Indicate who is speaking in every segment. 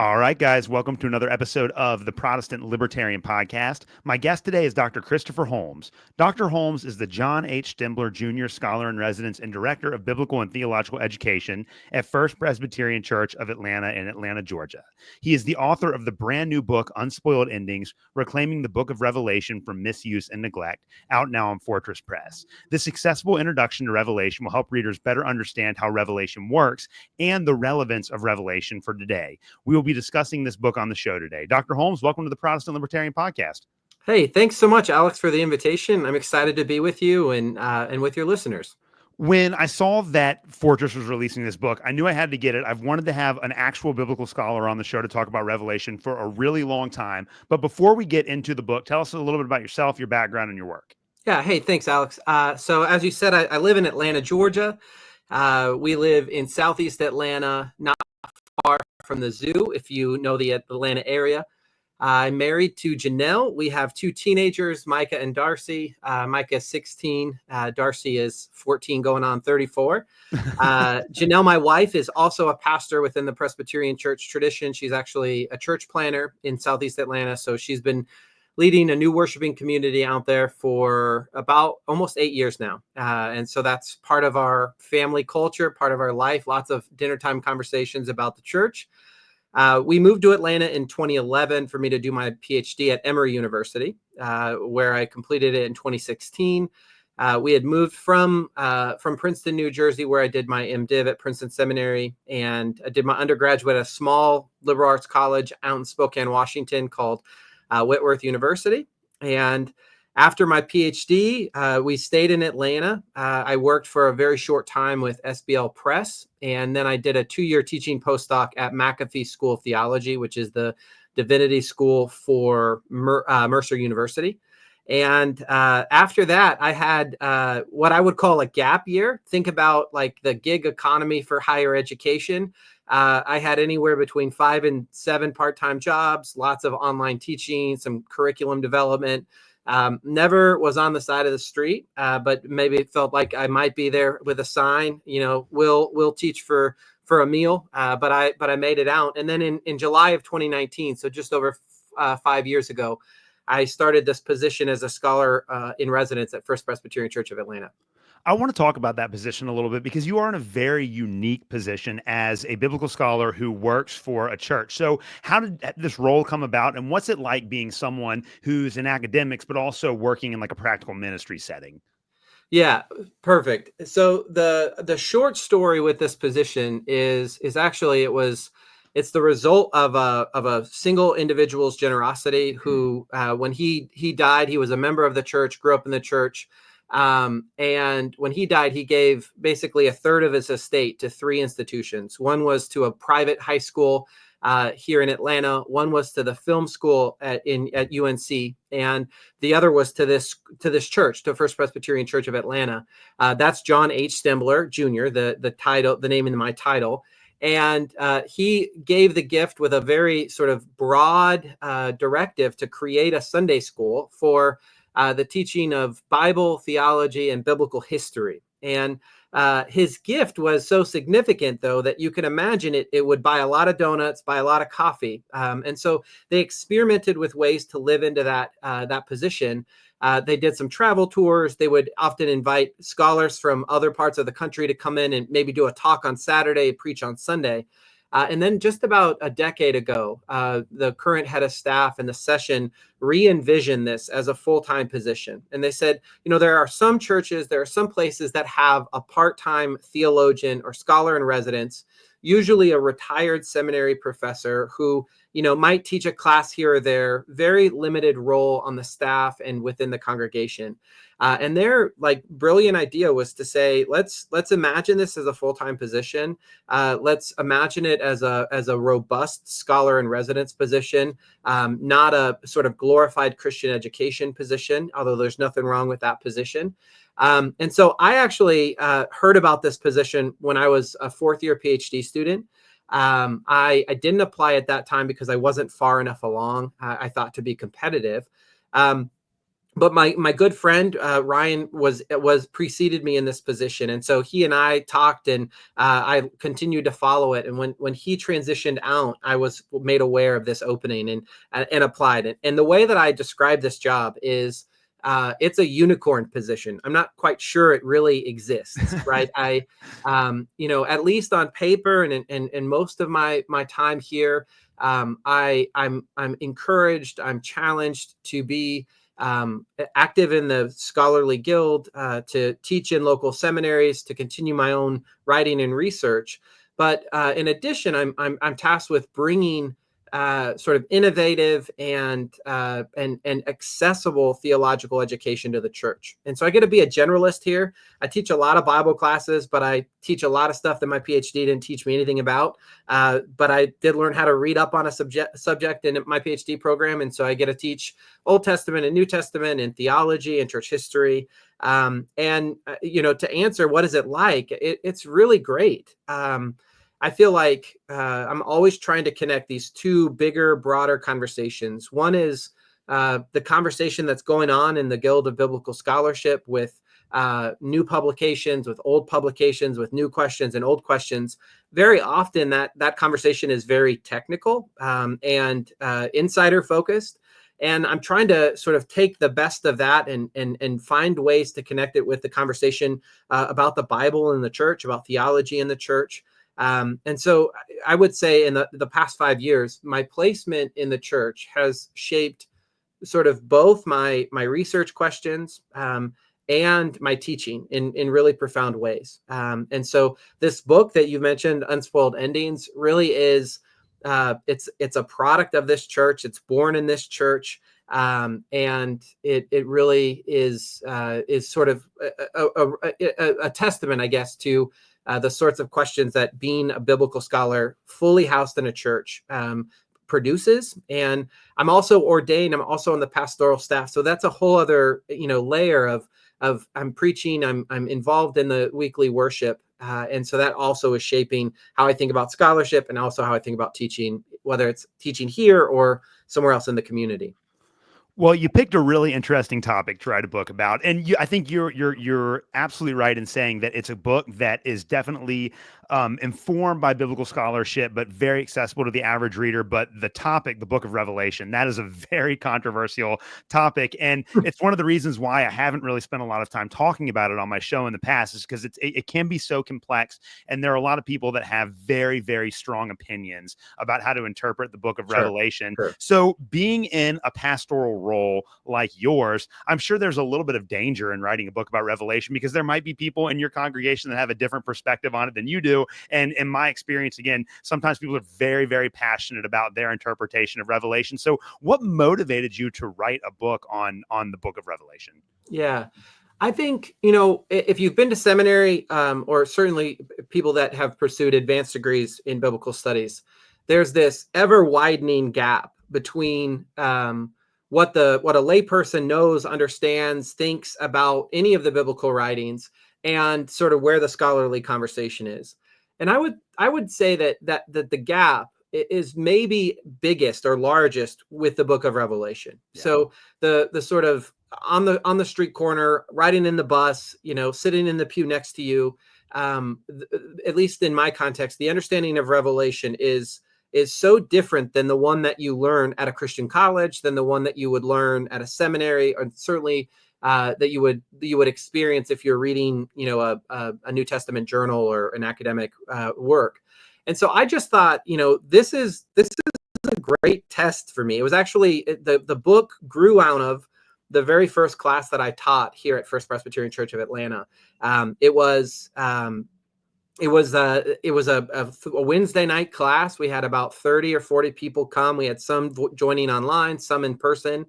Speaker 1: All right, guys, welcome to another episode of the Protestant Libertarian Podcast. My guest today is Dr. Christopher Holmes. Dr. Holmes is the John H. Stembler Jr. Scholar in Residence and Director of Biblical and Theological Education at First Presbyterian Church of Atlanta in Atlanta, Georgia. He is the author of the brand new book, Unspoiled Endings, Reclaiming the Book of Revelation from Misuse and Neglect, out now on Fortress Press. This accessible introduction to Revelation will help readers better understand how Revelation works and the relevance of Revelation for today. We will be discussing this book on the show today. Dr. Holmes, welcome to the Protestant Libertarian Podcast.
Speaker 2: Hey, thanks so much, Alex, for the invitation. I'm excited to be with you and with your listeners.
Speaker 1: When I saw that Fortress was releasing this book, I knew I had to get it. I've wanted to have an actual biblical scholar on the show to talk about Revelation for a really long time. But before we get into the book, tell us a little bit about yourself, your background, and your work.
Speaker 2: Yeah, hey, thanks, Alex. So as you said, I live in Atlanta, Georgia. We live in Southeast Atlanta, not far from the zoo, if you know the Atlanta area. I'm married to Janelle. We have two teenagers, Micah and Darcy. Micah is 16. Darcy is 14, going on 34. Janelle, my wife, is also a pastor within the Presbyterian church tradition. She's actually a church planner in Southeast Atlanta. So she's been leading a new worshiping community out there for about almost 8 years now. And so that's part of our family culture, part of our life, lots of dinner time conversations about the church. We moved to Atlanta in 2011 for me to do my PhD at Emory University, where I completed it in 2016. We had moved from Princeton, New Jersey, where I did my MDiv at Princeton Seminary, and I did my undergraduate at a small liberal arts college out in Spokane, Washington, called Whitworth University. And after my PhD, we stayed in Atlanta. I worked for a very short time with SBL Press, and then I did a 2-year teaching postdoc at McAfee School of Theology, which is the divinity school for Mercer University. And after that, I had what I would call a gap year. Think about like the gig economy for higher education. I had anywhere between 5 and 7 part-time jobs, lots of online teaching, some curriculum development. Never was on the side of the street, but maybe it felt like I might be there with a sign, we'll teach for a meal. But I made it out. And then in July of 2019, so just over 5 years ago, I started this position as a scholar in residence at First Presbyterian Church of Atlanta.
Speaker 1: I want to talk about that position a little bit because you are in a very unique position as a biblical scholar who works for a church. So how did this role come about, and what's it like being someone who's in academics but also working in like a practical ministry setting?
Speaker 2: Yeah, perfect. So the short story with this position is actually it's the result of a single individual's generosity who when he died, he was a member of the church, grew up in the church. And when he died, he gave basically a third of his estate to 3 institutions. One was to a private high school here in Atlanta. One was to the film school at UNC, and the other was to this church, to First Presbyterian Church of Atlanta. That's John H. Stembler Jr., the title, the name in my title. And he gave the gift with a very sort of broad directive to create a Sunday school for the teaching of Bible, theology, and biblical history. And his gift was so significant, though, that you can imagine it would buy a lot of donuts, buy a lot of coffee. And so they experimented with ways to live into that position. They did some travel tours. They would often invite scholars from other parts of the country to come in and maybe do a talk on Saturday, preach on Sunday. And then just about a decade ago, the current head of staff and the session re-envisioned this as a full-time position. And they said, there are some churches, there are some places that have a part-time theologian or scholar in residence, usually a retired seminary professor who, might teach a class here or there, very limited role on the staff and within the congregation. And their brilliant idea was to say, let's imagine this as a full-time position. Let's imagine it as a robust scholar in residence position, not a sort of glorified Christian education position, although there's nothing wrong with that position. And so I actually heard about this position when I was a 4th-year PhD student. I didn't apply at that time because I wasn't far enough along, I thought, to be competitive. but my good friend Ryan was preceded me in this position, and so he and I talked, and I continued to follow it. And when he transitioned out, I was made aware of this opening and applied it. And the way that I describe this job is it's a unicorn position. I'm not quite sure it really exists, right? At least on paper and most of my time here, I'm encouraged, I'm challenged to be active in the scholarly guild, to teach in local seminaries, to continue my own writing and research. But in addition, I'm tasked with bringing sort of innovative and accessible theological education to the church. And so I get to be a generalist here. I teach a lot of Bible classes, but I teach a lot of stuff that my PhD didn't teach me anything about. But I did learn how to read up on a subject in my PhD program. And so I get to teach Old Testament and New Testament and theology and church history. To answer what is it like, it's really great. I feel like I'm always trying to connect these two bigger, broader conversations. One is the conversation that's going on in the Guild of Biblical Scholarship with new publications, with old publications, with new questions and old questions. Very often that conversation is very technical and insider focused. And I'm trying to sort of take the best of that and find ways to connect it with the conversation about the Bible in the church, about theology in the church. And so I would say in the past 5 years, my placement in the church has shaped sort of both my research questions and my teaching in really profound ways. And so this book that you mentioned, Unspoiled Endings, really is it's a product of this church. It's born in this church. And it really is sort of a testament, I guess, to the sorts of questions that being a biblical scholar fully housed in a church produces. And I'm also ordained. I'm also on the pastoral staff. So that's a whole other, layer of I'm preaching. I'm involved in the weekly worship. And so that also is shaping how I think about scholarship and also how I think about teaching, whether it's teaching here or somewhere else in the community.
Speaker 1: Well, you picked a really interesting topic to write a book about, and I think you're absolutely right in saying that it's a book that is definitely informed by biblical scholarship, but very accessible to the average reader. But the topic, the Book of Revelation, that is a very controversial topic, and it's one of the reasons why I haven't really spent a lot of time talking about it on my show in the past, is because it can be so complex, and there are a lot of people that have very, very strong opinions about how to interpret the Book of Revelation.
Speaker 2: Sure.
Speaker 1: So, being in a pastoral role like yours, I'm sure there's a little bit of danger in writing a book about Revelation, because there might be people in your congregation that have a different perspective on it than you do. And in my experience, again, sometimes people are very, very passionate about their interpretation of Revelation. So what motivated you to write a book on the Book of Revelation?
Speaker 2: Yeah. I think, if you've been to seminary, or certainly people that have pursued advanced degrees in biblical studies, there's this ever widening gap between what a layperson knows, understands, thinks about any of the biblical writings, and sort of where the scholarly conversation is. And I would say that the gap is maybe biggest or largest with the Book of Revelation. Yeah. So the sort of on the street corner, riding in the bus, sitting in the pew next to you, at least in my context, the understanding of Revelation is so different than the one that you learn at a Christian college, than the one that you would learn at a seminary, or certainly that you would experience if you're reading, a New Testament journal or an academic work. And so I just thought, this is a great test for me. It was actually the book grew out of the very first class that I taught here at First Presbyterian Church of Atlanta. It was a Wednesday night class. We had about 30 or 40 people come. We had some joining online, some in person.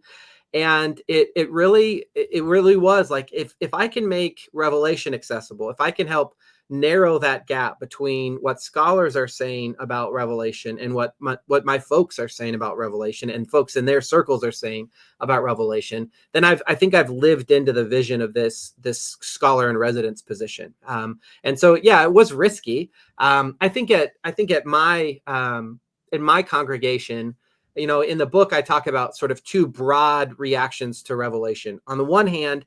Speaker 2: And it really was like, if I can make Revelation accessible, if I can help narrow that gap between what scholars are saying about Revelation and what my folks are saying about Revelation, and folks in their circles are saying about Revelation, then I think I've lived into the vision of this scholar in residence position. And so, yeah, it was risky. I think at my in my congregation, in the book, I talk about sort of two broad reactions to Revelation. On the one hand,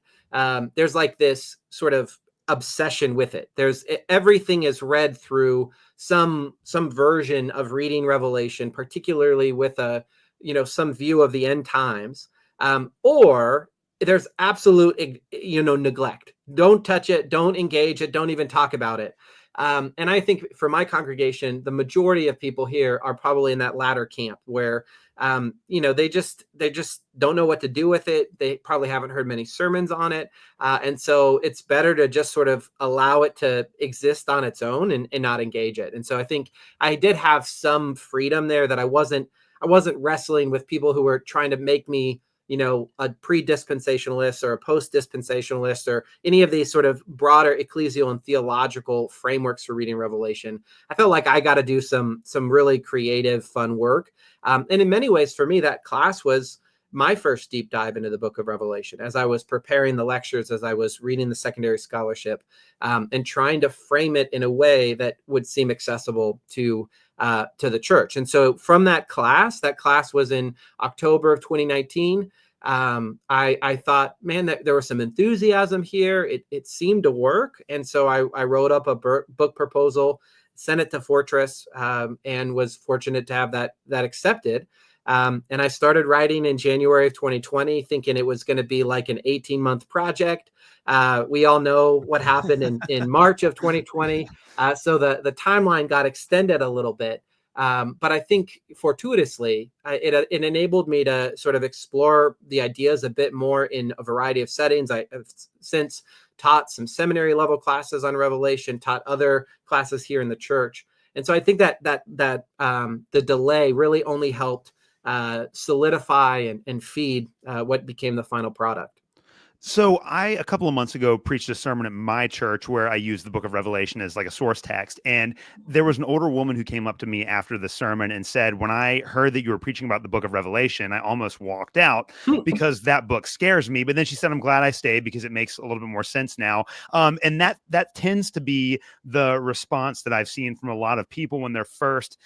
Speaker 2: there's like this sort of obsession with it. Everything is read through some version of reading Revelation, particularly with some view of the end times, or there's absolute neglect. Don't touch it, don't engage it, don't even talk about it. And I think for my congregation, the majority of people here are probably in that latter camp where they just don't know what to do with it. They probably haven't heard many sermons on it. And so it's better to just sort of allow it to exist on its own and not engage it. And so I think I did have some freedom there, that I wasn't wrestling with people who were trying to make me, a pre-dispensationalist or a post-dispensationalist or any of these sort of broader ecclesial and theological frameworks for reading Revelation. I felt like I got to do some really creative, fun work. And in many ways, for me, that class was my first deep dive into the book of Revelation, as I was preparing the lectures, as I was reading the secondary scholarship, and trying to frame it in a way that would seem accessible to the church. And so from that class was in October of 2019. I thought, man, that there was some enthusiasm here. It seemed to work. And so I wrote up a book proposal, sent it to Fortress, and was fortunate to have that accepted. And I started writing in January of 2020, thinking it was going to be like an 18-month project. We all know what happened in March of 2020. So the timeline got extended a little bit. But I think fortuitously, it enabled me to sort of explore the ideas a bit more in a variety of settings. I have since taught some seminary level classes on Revelation, taught other classes here in the church. And so I think that the delay really only helped solidify and feed what became the final product.
Speaker 1: So I, a couple of months ago, preached a sermon at my church where I used the book of Revelation as like a source text. And there was an older woman who came up to me after the sermon and said, when I heard that you were preaching about the book of Revelation, I almost walked out because that book scares me. But then she said, I'm glad I stayed because it makes a little bit more sense now. And that tends to be the response that I've seen from a lot of people when they're first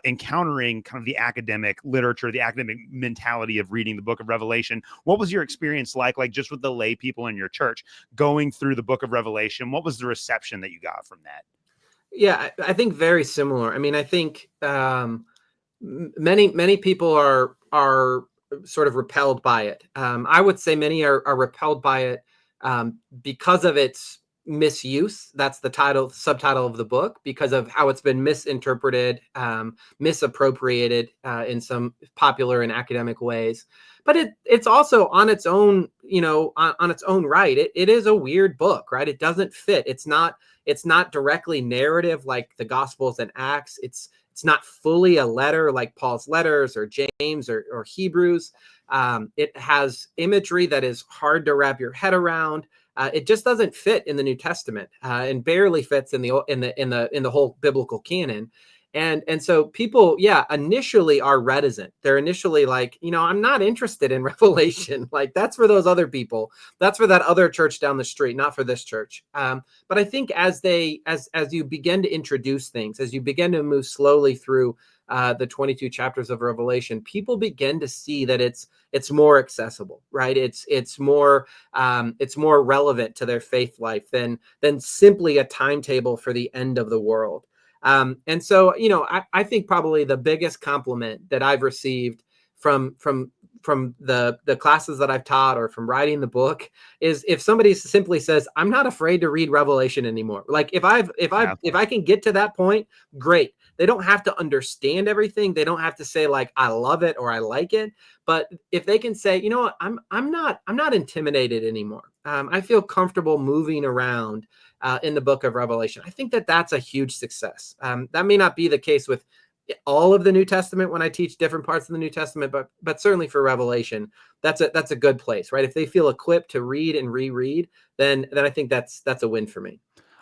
Speaker 1: encountering kind of the academic literature, the academic mentality of reading the book of Revelation. What was your experience like just with the lay people in your church going through the book of Revelation? What was the reception that you got from that?
Speaker 2: Yeah, I think very similar. I mean, I think many people are sort of repelled by it. I would say many are repelled by it because of its misuse. That's the subtitle of the book, because of how it's been misinterpreted, misappropriated in some popular and academic ways. But it's also on its own, on its own right. It is a weird book, right? It doesn't fit. It's not directly narrative like the Gospels and Acts. It's not fully a letter like Paul's letters or James or Hebrews. It has imagery that is hard to wrap your head around. It just doesn't fit in the New Testament, and barely fits in the whole biblical canon. And so people, initially are reticent. They're initially like, I'm not interested in Revelation. Like, that's for those other people. That's for that other church down the street, not for this church. But I think as you begin to introduce things, as you begin to move slowly through the 22 chapters of Revelation, people begin to see that it's more accessible, right? It's more relevant to their faith life than simply a timetable for the end of the world. And so, I think probably the biggest compliment that I've received from the classes that I've taught or from writing the book is if somebody simply says, I'm not afraid to read Revelation anymore. Like if I can get to that point, great. They don't have to understand everything. They don't have to say like, I love it or I like it. But if they can say, you know what, I'm not intimidated anymore. I feel comfortable moving around in the book of Revelation. I think that's a huge success. That may not be the case with all of the New Testament when I teach different parts of the New Testament, but certainly for Revelation, that's a good place, right? If they feel equipped to read and reread, then I think that's a win for me.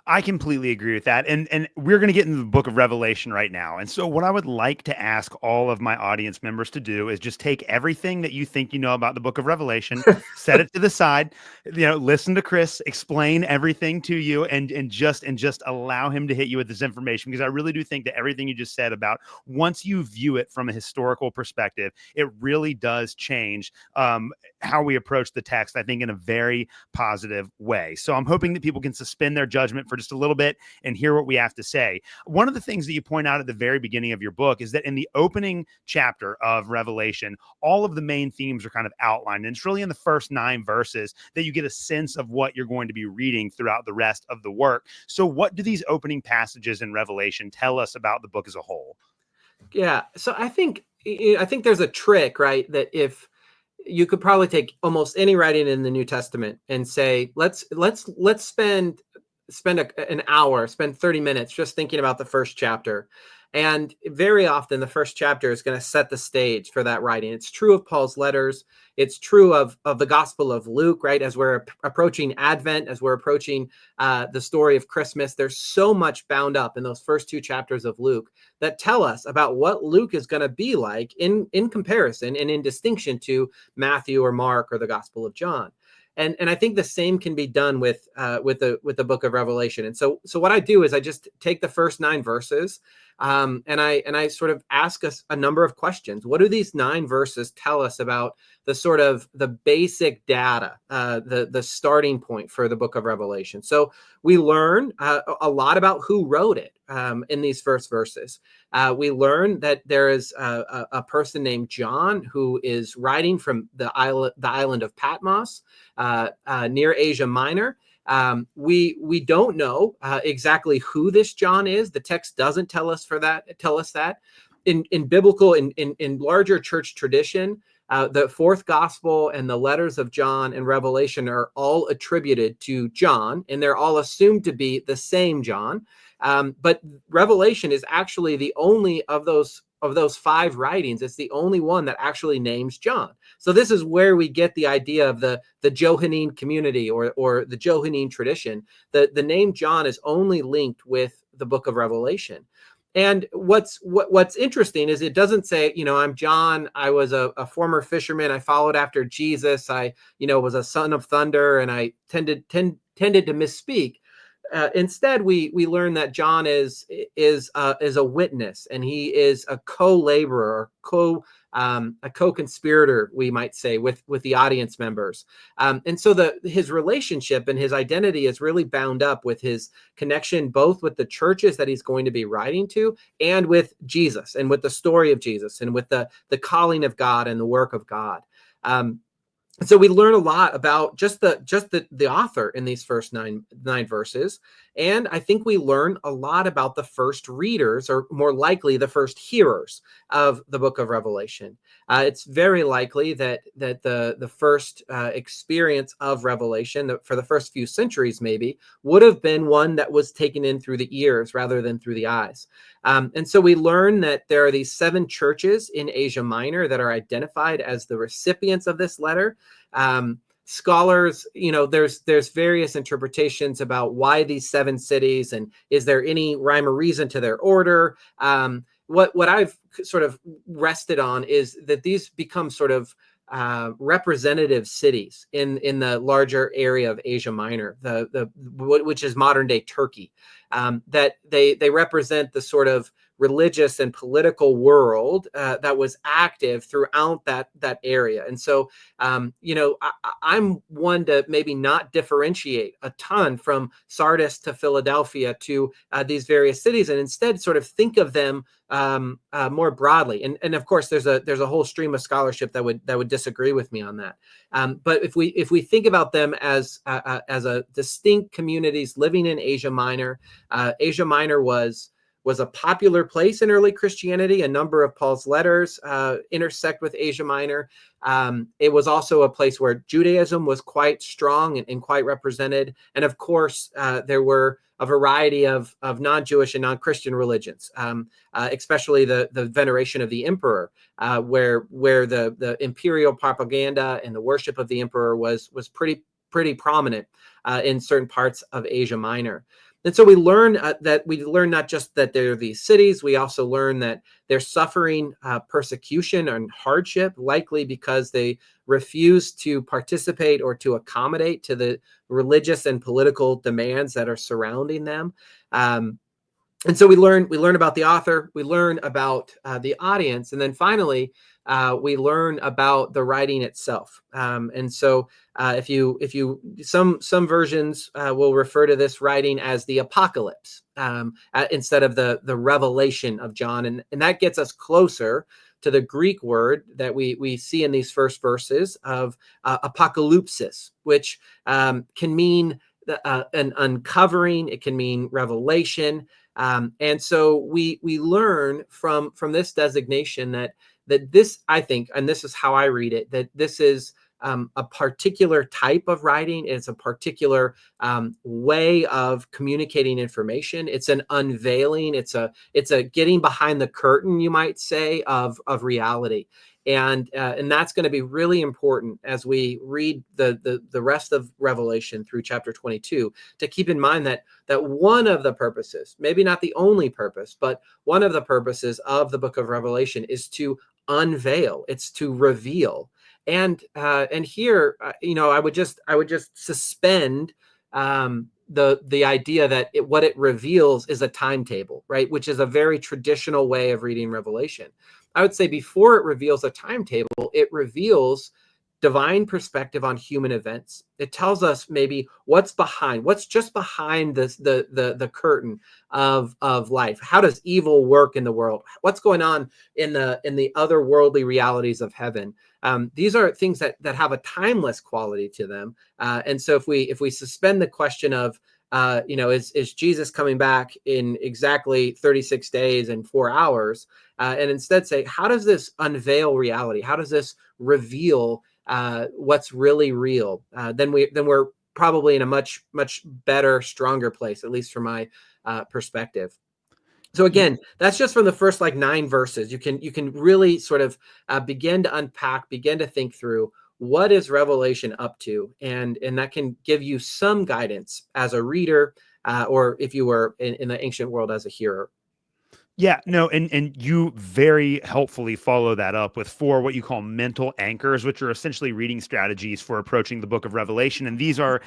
Speaker 1: I completely agree with that. And we're going to get into the book of Revelation right now. And so what I would like to ask all of my audience members to do is just take everything that you think you know about the book of Revelation, set it to the side, listen to Chris explain everything to you, and just allow him to hit you with this information, because I really do think that everything you just said about, once you view it from a historical perspective, it really does change how we approach the text, I think, in a very positive way. So I'm hoping that people can suspend their judgment for just a little bit and hear what we have to say. One of the things that you point out at the very beginning of your book is that in the opening chapter of Revelation, all of the main themes are kind of outlined. And it's really in the first 9 verses that you get a sense of what you're going to be reading throughout the rest of the work. So what do these opening passages in Revelation tell us about the book as a whole?
Speaker 2: Yeah. So I think there's a trick, right? That if you could probably take almost any writing in the New Testament and say, let's an hour, spend 30 minutes just thinking about the first chapter. And very often the first chapter is going to set the stage for that writing. It's true of Paul's letters. It's true of the Gospel of Luke, right? As we're approaching Advent, as we're approaching the story of Christmas, there's so much bound up in those first 2 chapters of Luke that tell us about what Luke is going to be like in comparison and in distinction to Matthew or Mark or the Gospel of John. And I think the same can be done with the book of Revelation. And so what I do is I just take the first 9 verses, and I sort of ask us a number of questions. What do these 9 verses tell us about the sort of the basic data, the starting point for the book of Revelation? So we learn a lot about who wrote it in these first verses. We learn that there is a person named John who is writing from the island of Patmos, near Asia Minor. We don't know exactly who this John is. The text doesn't tell us that. In biblical, in larger church tradition, the 4th gospel and the letters of John and Revelation are all attributed to John, and they're all assumed to be the same John. But Revelation is actually the only of those 5 writings. It's the only one that actually names John. So this is where we get the idea of the Johannine community or the Johannine tradition. The name John is only linked with the book of Revelation. And what's interesting is it doesn't say, I'm John. I was a former fisherman. I followed after Jesus. I, was a son of thunder, and I tended to misspeak. Instead, we learn that John is a witness, and he is a co-laborer, a co-conspirator, we might say, with the audience members. And so his relationship and his identity is really bound up with his connection, both with the churches that he's going to be writing to, and with Jesus, and with the story of Jesus, and with the calling of God and the work of God. So we learn a lot about just the author in these first nine verses. And I think we learn a lot about the first readers, or more likely the first hearers of the book of Revelation. It's very likely that the first experience of Revelation, for the first few centuries maybe, would have been one that was taken in through the ears rather than through the eyes. And so we learn that there are these 7 churches in Asia Minor that are identified as the recipients of this letter. Scholars, there's various interpretations about why these 7 cities, and is there any rhyme or reason to their order. What I've sort of rested on is that these become sort of representative cities in the larger area of Asia Minor, which is modern day Turkey. That they represent the sort of religious and political world that was active throughout that area. And so, I'm one to maybe not differentiate a ton from Sardis to Philadelphia to these various cities, and instead sort of think of them more broadly. And of course, there's a whole stream of scholarship that would disagree with me on that. But if we think about them as a distinct communities living in Asia Minor, Asia Minor was a popular place in early Christianity. A number of Paul's letters intersect with Asia Minor. It was also a place where Judaism was quite strong and quite represented. And of course, there were a variety of non-Jewish and non-Christian religions, especially the veneration of the emperor, where the imperial propaganda and the worship of the emperor was pretty prominent in certain parts of Asia Minor. And so we learn not just that there are these cities, we also learn that they're suffering persecution and hardship, likely because they refuse to participate or to accommodate to the religious and political demands that are surrounding them. And so we learn about the author, we learn about the audience, and then finally we learn about the writing itself. And so if you some versions will refer to this writing as the apocalypse instead of the revelation of John, and that gets us closer to the Greek word that we see in these first verses of apocalypsis, which can mean an uncovering, it can mean revelation. And so we learn from this designation that this, I think, and this is how I read it, that this is a particular type of writing. It's a particular way of communicating information. It's an unveiling. It's a getting behind the curtain, you might say, of reality. And that's going to be really important as we read the rest of Revelation through chapter 22, to keep in mind that one of the purposes, maybe not the only purpose, but one of the purposes of the book of Revelation is to unveil. It's to reveal. And here, I would just suspend the idea that what it reveals is a timetable, right? Which is a very traditional way of reading Revelation. I would say before it reveals a timetable, it reveals divine perspective on human events. It tells us maybe what's just behind the curtain of life. How does evil work in the world? What's going on in the otherworldly realities of heaven? These are things that have a timeless quality to them. And so if we suspend the question of is Jesus coming back in exactly 36 days and 4 hours, and instead say, how does this unveil reality? How does this reveal what's really real? Then we're probably in a much better, stronger place, at least from my perspective. So again, that's just from the first 9 verses. You can really sort of begin to unpack, begin to think through what is Revelation up to, and that can give you some guidance as a reader, or if you were in the ancient world as a hearer.
Speaker 1: Yeah, no, and you very helpfully follow that up with 4 what you call mental anchors, which are essentially reading strategies for approaching the book of Revelation. And these are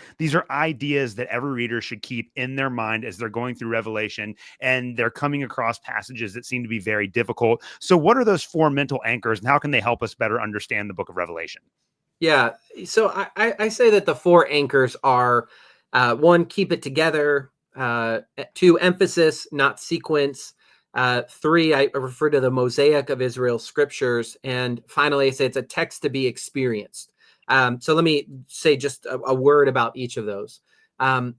Speaker 1: ideas that every reader should keep in their mind as they're going through Revelation, and they're coming across passages that seem to be very difficult. So what are those 4 mental anchors, and how can they help us better understand the book of Revelation?
Speaker 2: Yeah, so I say that the 4 anchors are 1, keep it together, 2, emphasis, not sequence, 3, I refer to the mosaic of Israel's scriptures, and finally I say it's a text to be experienced. So let me say just a word about each of those.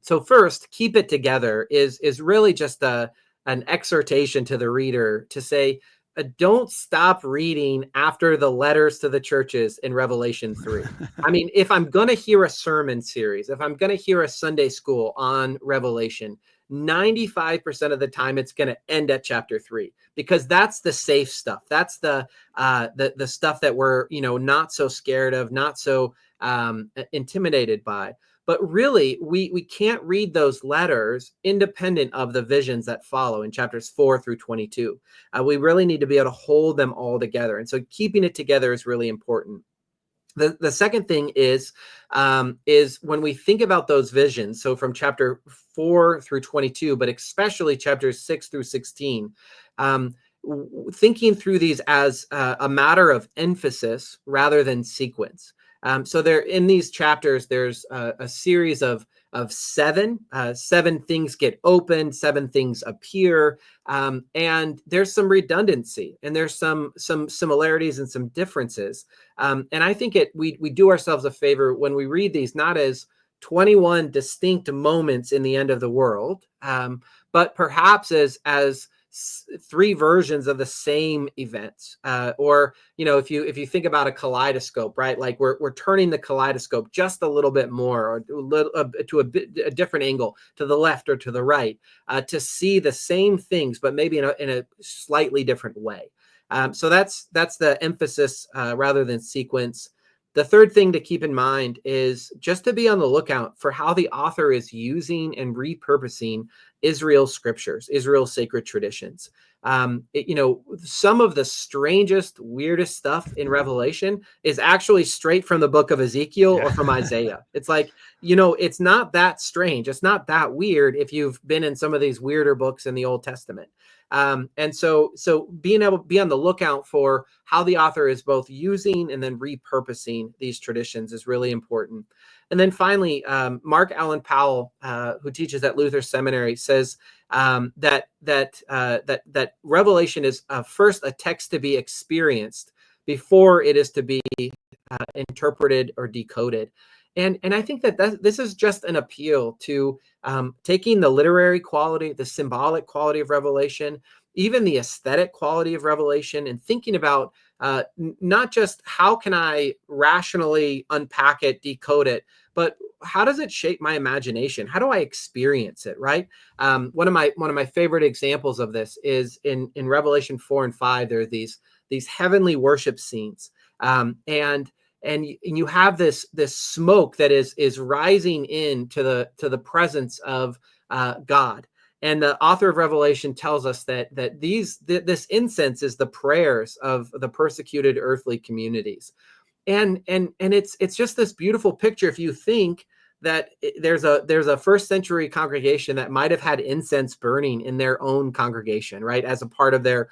Speaker 2: So first, keep it together is really just an exhortation to the reader to say, don't stop reading after the letters to the churches in Revelation 3. I mean, if I'm going to hear a sermon series, if I'm going to hear a Sunday school on Revelation, 95% of the time it's going to end at chapter 3, because that's the safe stuff. That's the stuff that we're, not so scared of, not so intimidated by. But really, we can't read those letters independent of the visions that follow in chapters 4 through 22. We really need to be able to hold them all together. And so keeping it together is really important. The second thing is when we think about those visions, so from chapter 4 through 22, but especially chapters 6 through 16, thinking through these as a matter of emphasis rather than sequence. So there, in these chapters, there's a series of 7 things get opened, 7 things appear, and there's some redundancy, and there's some similarities and some differences. And I think we do ourselves a favor when we read these, not as 21 distinct moments in the end of the world, but perhaps as 3 versions of the same events, or if you think about a kaleidoscope, right? Like we're turning the kaleidoscope just a little bit more, or to a different angle, to the left or to the right, to see the same things, but maybe in a slightly different way. So that's the emphasis rather than sequence. The third thing to keep in mind is just to be on the lookout for how the author is using and repurposing Israel's scriptures, Israel's sacred traditions. Some of the strangest, weirdest stuff in Revelation is actually straight from the book of Ezekiel or from Isaiah. It's like, it's not that strange. It's not that weird if you've been in some of these weirder books in the Old Testament. And so being able to be on the lookout for how the author is both using and then repurposing these traditions is really important. And then finally, Mark Allen Powell, who teaches at Luther Seminary, says that Revelation is first a text to be experienced before it is to be interpreted or decoded. And I think that this is just an appeal to taking the literary quality, the symbolic quality of Revelation, even the aesthetic quality of Revelation, and thinking about not just how can I rationally unpack it, decode it, but how does it shape my imagination? How do I experience it? Right. One of my favorite examples of this is in Revelation 4 and 5. There are these heavenly worship scenes, and you have this smoke that is rising into the presence of God. And the author of Revelation tells us that this incense is the prayers of the persecuted earthly communities. And it's just this beautiful picture. If you think that there's a first century congregation that might have had incense burning in their own congregation, right, as a part of their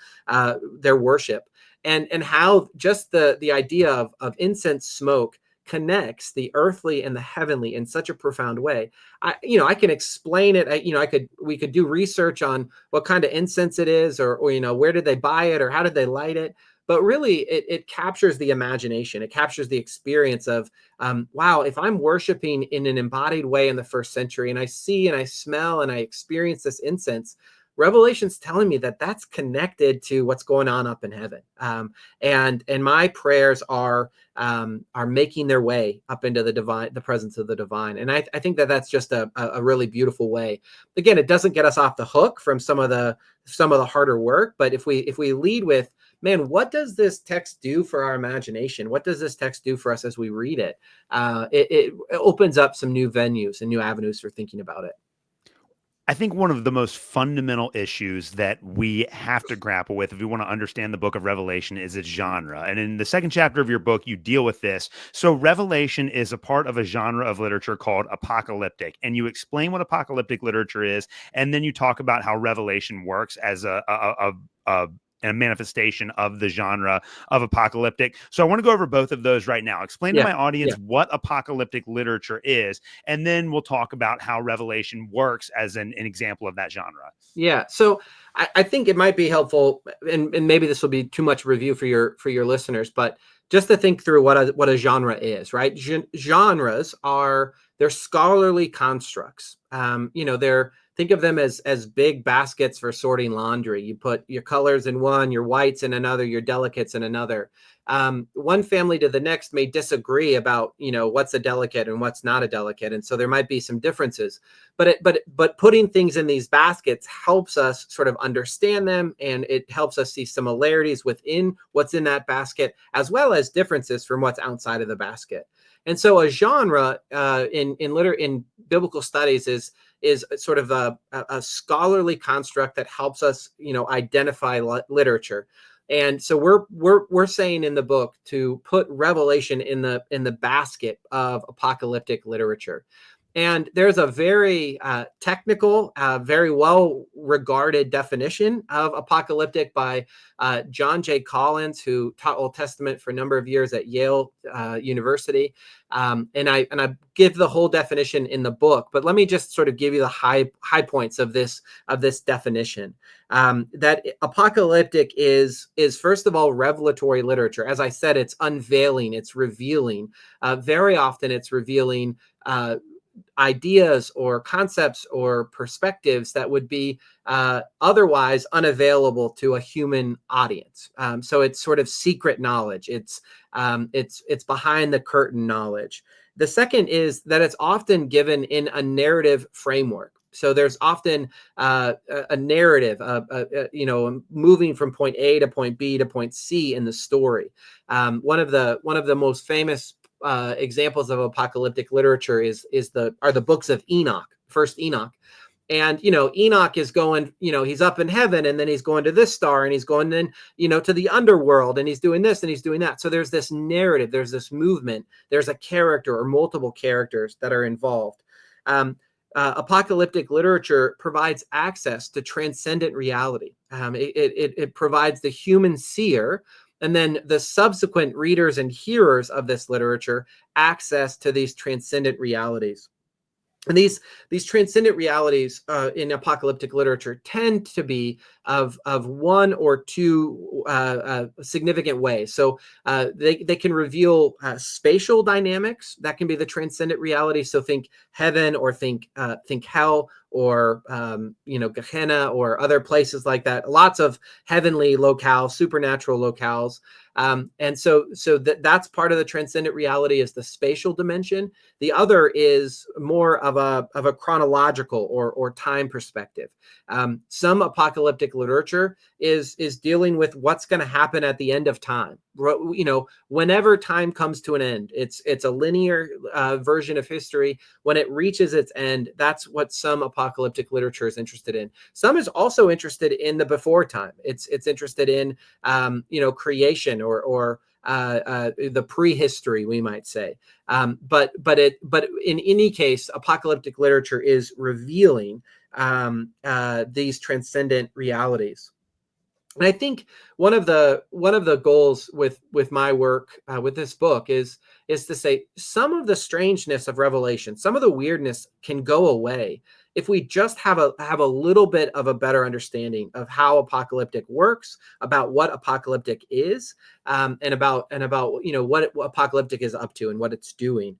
Speaker 2: worship, and how just the idea of incense smoke connects the earthly and the heavenly in such a profound way. I can explain it. We could do research on what kind of incense it is, or where did they buy it, or how did they light it. But really, it captures the imagination. It captures the experience of, wow, if I'm worshiping in an embodied way in the first century, and I see and I smell and I experience this incense, Revelation's telling me that that's connected to what's going on up in heaven. And my prayers are making their way up into the presence of the divine. And I think that that's just a really beautiful way. Again, it doesn't get us off the hook from some of the harder work, but if we lead with, man, what does this text do for our imagination? What does this text do for us as we read it? It opens up some new venues and new avenues for thinking about it.
Speaker 1: I think one of the most fundamental issues that we have to grapple with if we want to understand the book of Revelation is its genre. And in the second chapter of your book, you deal with this. So Revelation is a part of a genre of literature called apocalyptic. And you explain what apocalyptic literature is, and then you talk about how Revelation works as a manifestation of the genre of apocalyptic. So I want to go over both of those right now. Explain to my audience what apocalyptic literature is, and then we'll talk about how Revelation works as an example of that genre.
Speaker 2: Yeah. So I think it might be helpful, and maybe this will be too much review for your listeners, but just to think through what a genre is, right? Genres they're scholarly constructs. Think of them as big baskets for sorting laundry. You put your colors in one, your whites in another, your delicates in another. One family to the next may disagree about, what's a delicate and what's not a delicate. And so there might be some differences, but putting things in these baskets helps us sort of understand them. And it helps us see similarities within what's in that basket, as well as differences from what's outside of the basket. And so a genre in biblical studies is sort of a scholarly construct that helps us, identify literature. And so we're saying in the book to put Revelation in the basket of apocalyptic literature. And there's a very technical, very well-regarded definition of apocalyptic by John J. Collins, who taught Old Testament for a number of years at Yale University. And I give the whole definition in the book, but let me just sort of give you the high points of this definition. That apocalyptic is first of all revelatory literature. As I said, it's unveiling, it's revealing. Very often, it's revealing ideas or concepts or perspectives that would be otherwise unavailable to a human audience. So it's sort of secret knowledge. It's behind the curtain knowledge. The second is that it's often given in a narrative framework. So there's often a narrative, moving from point A to point B to point C in the story. One of the most famous examples of apocalyptic literature are the books of Enoch, first Enoch. And, Enoch is going, he's up in heaven, and then he's going to this star, and he's going then, to the underworld, and he's doing this and he's doing that. So there's this narrative, there's this movement, there's a character or multiple characters that are involved. Apocalyptic literature provides access to transcendent reality. It provides the human seer, and then the subsequent readers and hearers of this literature access to these transcendent realities. And these transcendent realities in apocalyptic literature tend to be of one or two significant ways. So they can reveal spatial dynamics that can be the transcendent reality. So think heaven, or think hell, or Gehenna, or other places like that. Lots of heavenly locales, supernatural locales. And so that's part of the transcendent reality, is the spatial dimension. The other is more of a chronological or time perspective. Some apocalyptic literature is dealing with what's going to happen at the end of time. Whenever time comes to an end, it's a linear version of history. When it reaches its end, that's what some apocalyptic literature is interested in. Some is also interested in the before time. It's interested in creation or the prehistory, we might say. But in any case, apocalyptic literature is revealing these transcendent realities. And I think one of the goals with my work with this book is to say some of the strangeness of Revelation, some of the weirdness can go away if we just have a little bit of a better understanding of how apocalyptic works, about what apocalyptic is, and about what apocalyptic is up to and what it's doing.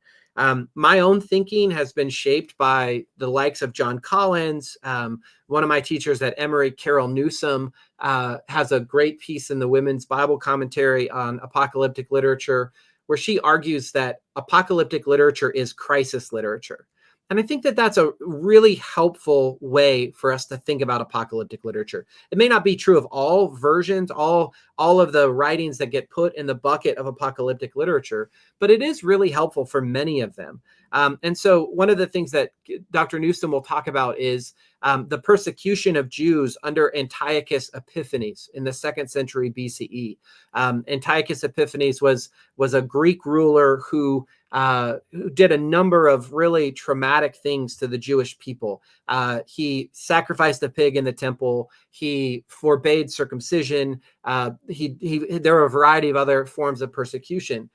Speaker 2: My own thinking has been shaped by the likes of John Collins. One of my teachers at Emory, Carol Newsom, has a great piece in the Women's Bible Commentary on apocalyptic literature, where she argues that apocalyptic literature is crisis literature. And I think that that's a really helpful way for us to think about apocalyptic literature. It may not be true of all versions, all of the writings that get put in the bucket of apocalyptic literature, but it is really helpful for many of them. And so one of the things that Dr. Newsom will talk about is the persecution of Jews under Antiochus Epiphanes in the 2nd century BCE. Antiochus Epiphanes was a Greek ruler who did a number of really traumatic things to the Jewish people. He sacrificed a pig in the temple. He forbade circumcision. There are a variety of other forms of persecution.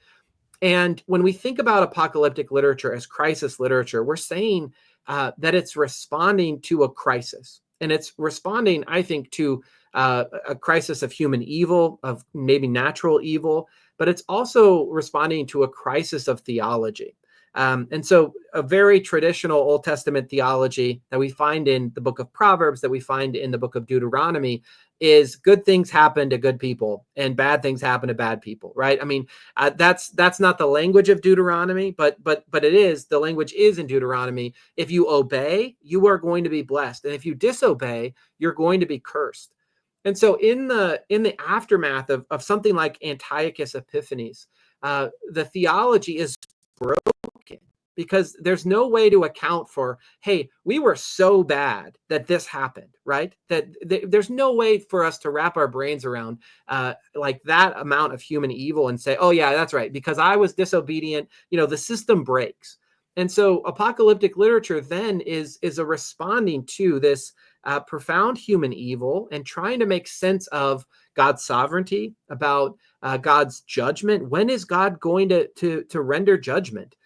Speaker 2: And when we think about apocalyptic literature as crisis literature, we're saying that it's responding to a crisis. And it's responding, I think, to a crisis of human evil, of maybe natural evil, but it's also responding to a crisis of theology. And so a very traditional Old Testament theology that we find in the book of Proverbs, that we find in the book of Deuteronomy, is good things happen to good people and bad things happen to bad people, right? I mean, that's not the language of Deuteronomy, but it is, the language is in Deuteronomy. If you obey, you are going to be blessed. And if you disobey, you're going to be cursed. And so in the aftermath of something like Antiochus Epiphanes, the theology is broken, because there's no way to account for, hey, we were so bad that this happened, right? That there's no way for us to wrap our brains around like that amount of human evil and say, oh yeah, that's right, because I was disobedient, the system breaks. And so apocalyptic literature then is a responding to this profound human evil and trying to make sense of God's sovereignty, about God's judgment. When is God going to render judgment?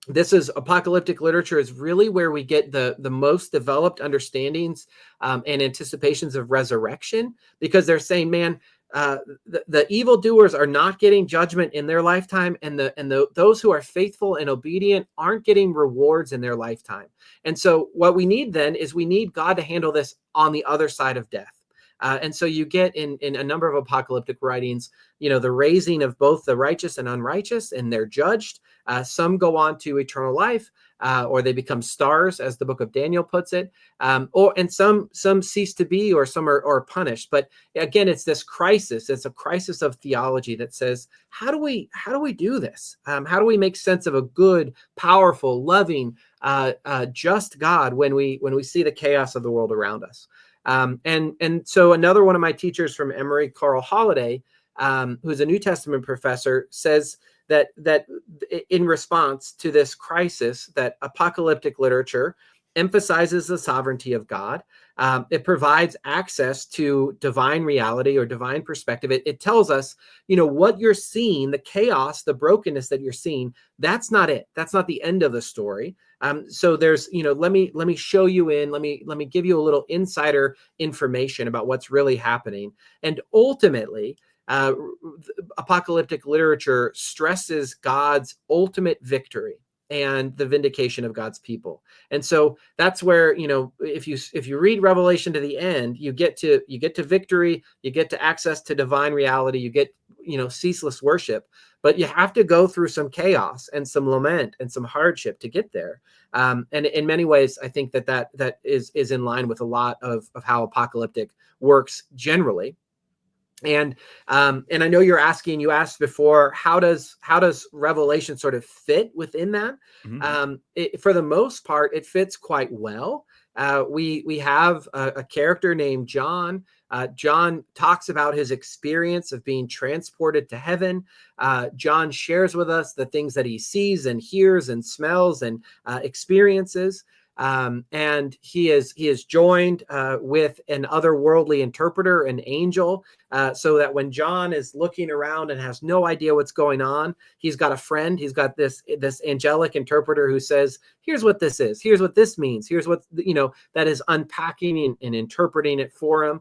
Speaker 2: This is apocalyptic literature is really where we get the most developed understandings and anticipations of resurrection, because they're saying, man, the evildoers are not getting judgment in their lifetime, and those who are faithful and obedient aren't getting rewards in their lifetime. And so what we need then is we need God to handle this on the other side of death. And so you get in a number of apocalyptic writings, the raising of both the righteous and unrighteous, and they're judged. Some go on to eternal life, or they become stars, as the book of Daniel puts it, and some cease to be, or some are punished. But again, it's this crisis. It's a crisis of theology that says, how do we do this? How do we make sense of a good, powerful, loving, just God when we see the chaos of the world around us? And so another one of my teachers from Emory, Carl Holliday, who's a New Testament professor, says that in response to this crisis, that apocalyptic literature emphasizes the sovereignty of God. It provides access to divine reality or divine perspective. It tells us, what you're seeing, the chaos, the brokenness that you're seeing, that's not it. That's not the end of the story. So there's, let me show you in, let me give you a little insider information about what's really happening. And ultimately, apocalyptic literature stresses God's ultimate victory and the vindication of God's people. And so that's where, if you read Revelation to the end, you get to victory, you get to access to divine reality, you get, ceaseless worship, but you have to go through some chaos and some lament and some hardship to get there. And in many ways, I think that is in line with a lot of how apocalyptic works generally. And I know you asked before, how does Revelation sort of fit within that? For the most part, it fits quite well. We have a character named John. John talks about his experience of being transported to heaven. John shares with us the things that he sees and hears and smells and experiences. And he is joined with an otherworldly interpreter, an angel, so that when John is looking around and has no idea what's going on, he's got a friend. He's got this angelic interpreter who says, "Here's what this is. Here's what this means. Here's what that is unpacking and interpreting it for him."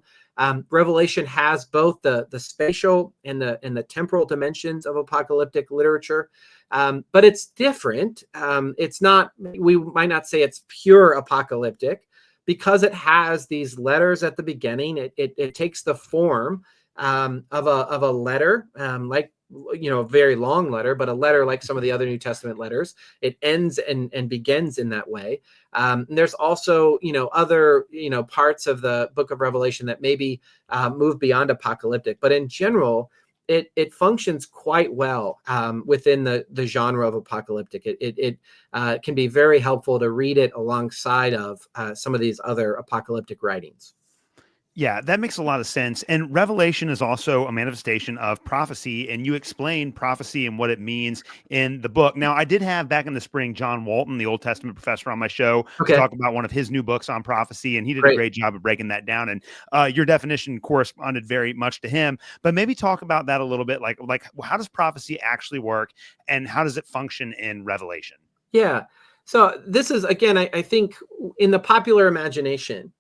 Speaker 2: Revelation has both the spatial and the temporal dimensions of apocalyptic literature. But it's different. It's not, we might not say it's pure apocalyptic, because it has these letters at the beginning. It takes the form of a letter, like, a very long letter, but a letter like some of the other New Testament letters. It ends and begins in that way. And there's also, other, parts of the book of Revelation that maybe move beyond apocalyptic, but in general, it functions quite well within the genre of apocalyptic. It can be very helpful to read it alongside of some of these other apocalyptic writings.
Speaker 1: Yeah, that makes a lot of sense. And Revelation is also a manifestation of prophecy, and you explain prophecy and what it means in the book. Now, I did have back in the spring John Walton, the Old Testament professor, on my show to talk about one of his new books on prophecy, and he did a great job of breaking that down. And your definition corresponded very much to him. But maybe talk about that a little bit, like how does prophecy actually work, and how does it function in Revelation?
Speaker 2: Yeah. So this is, again, I think in the popular imagination,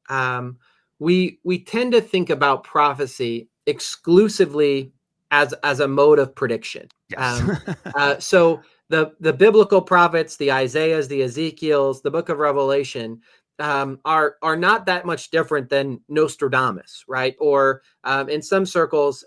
Speaker 2: we tend to think about prophecy exclusively as a mode of prediction.
Speaker 1: Yes.
Speaker 2: So the biblical prophets, the Isaiahs, the Ezekiels, the book of Revelation, are not that much different than Nostradamus, right? Or in some circles,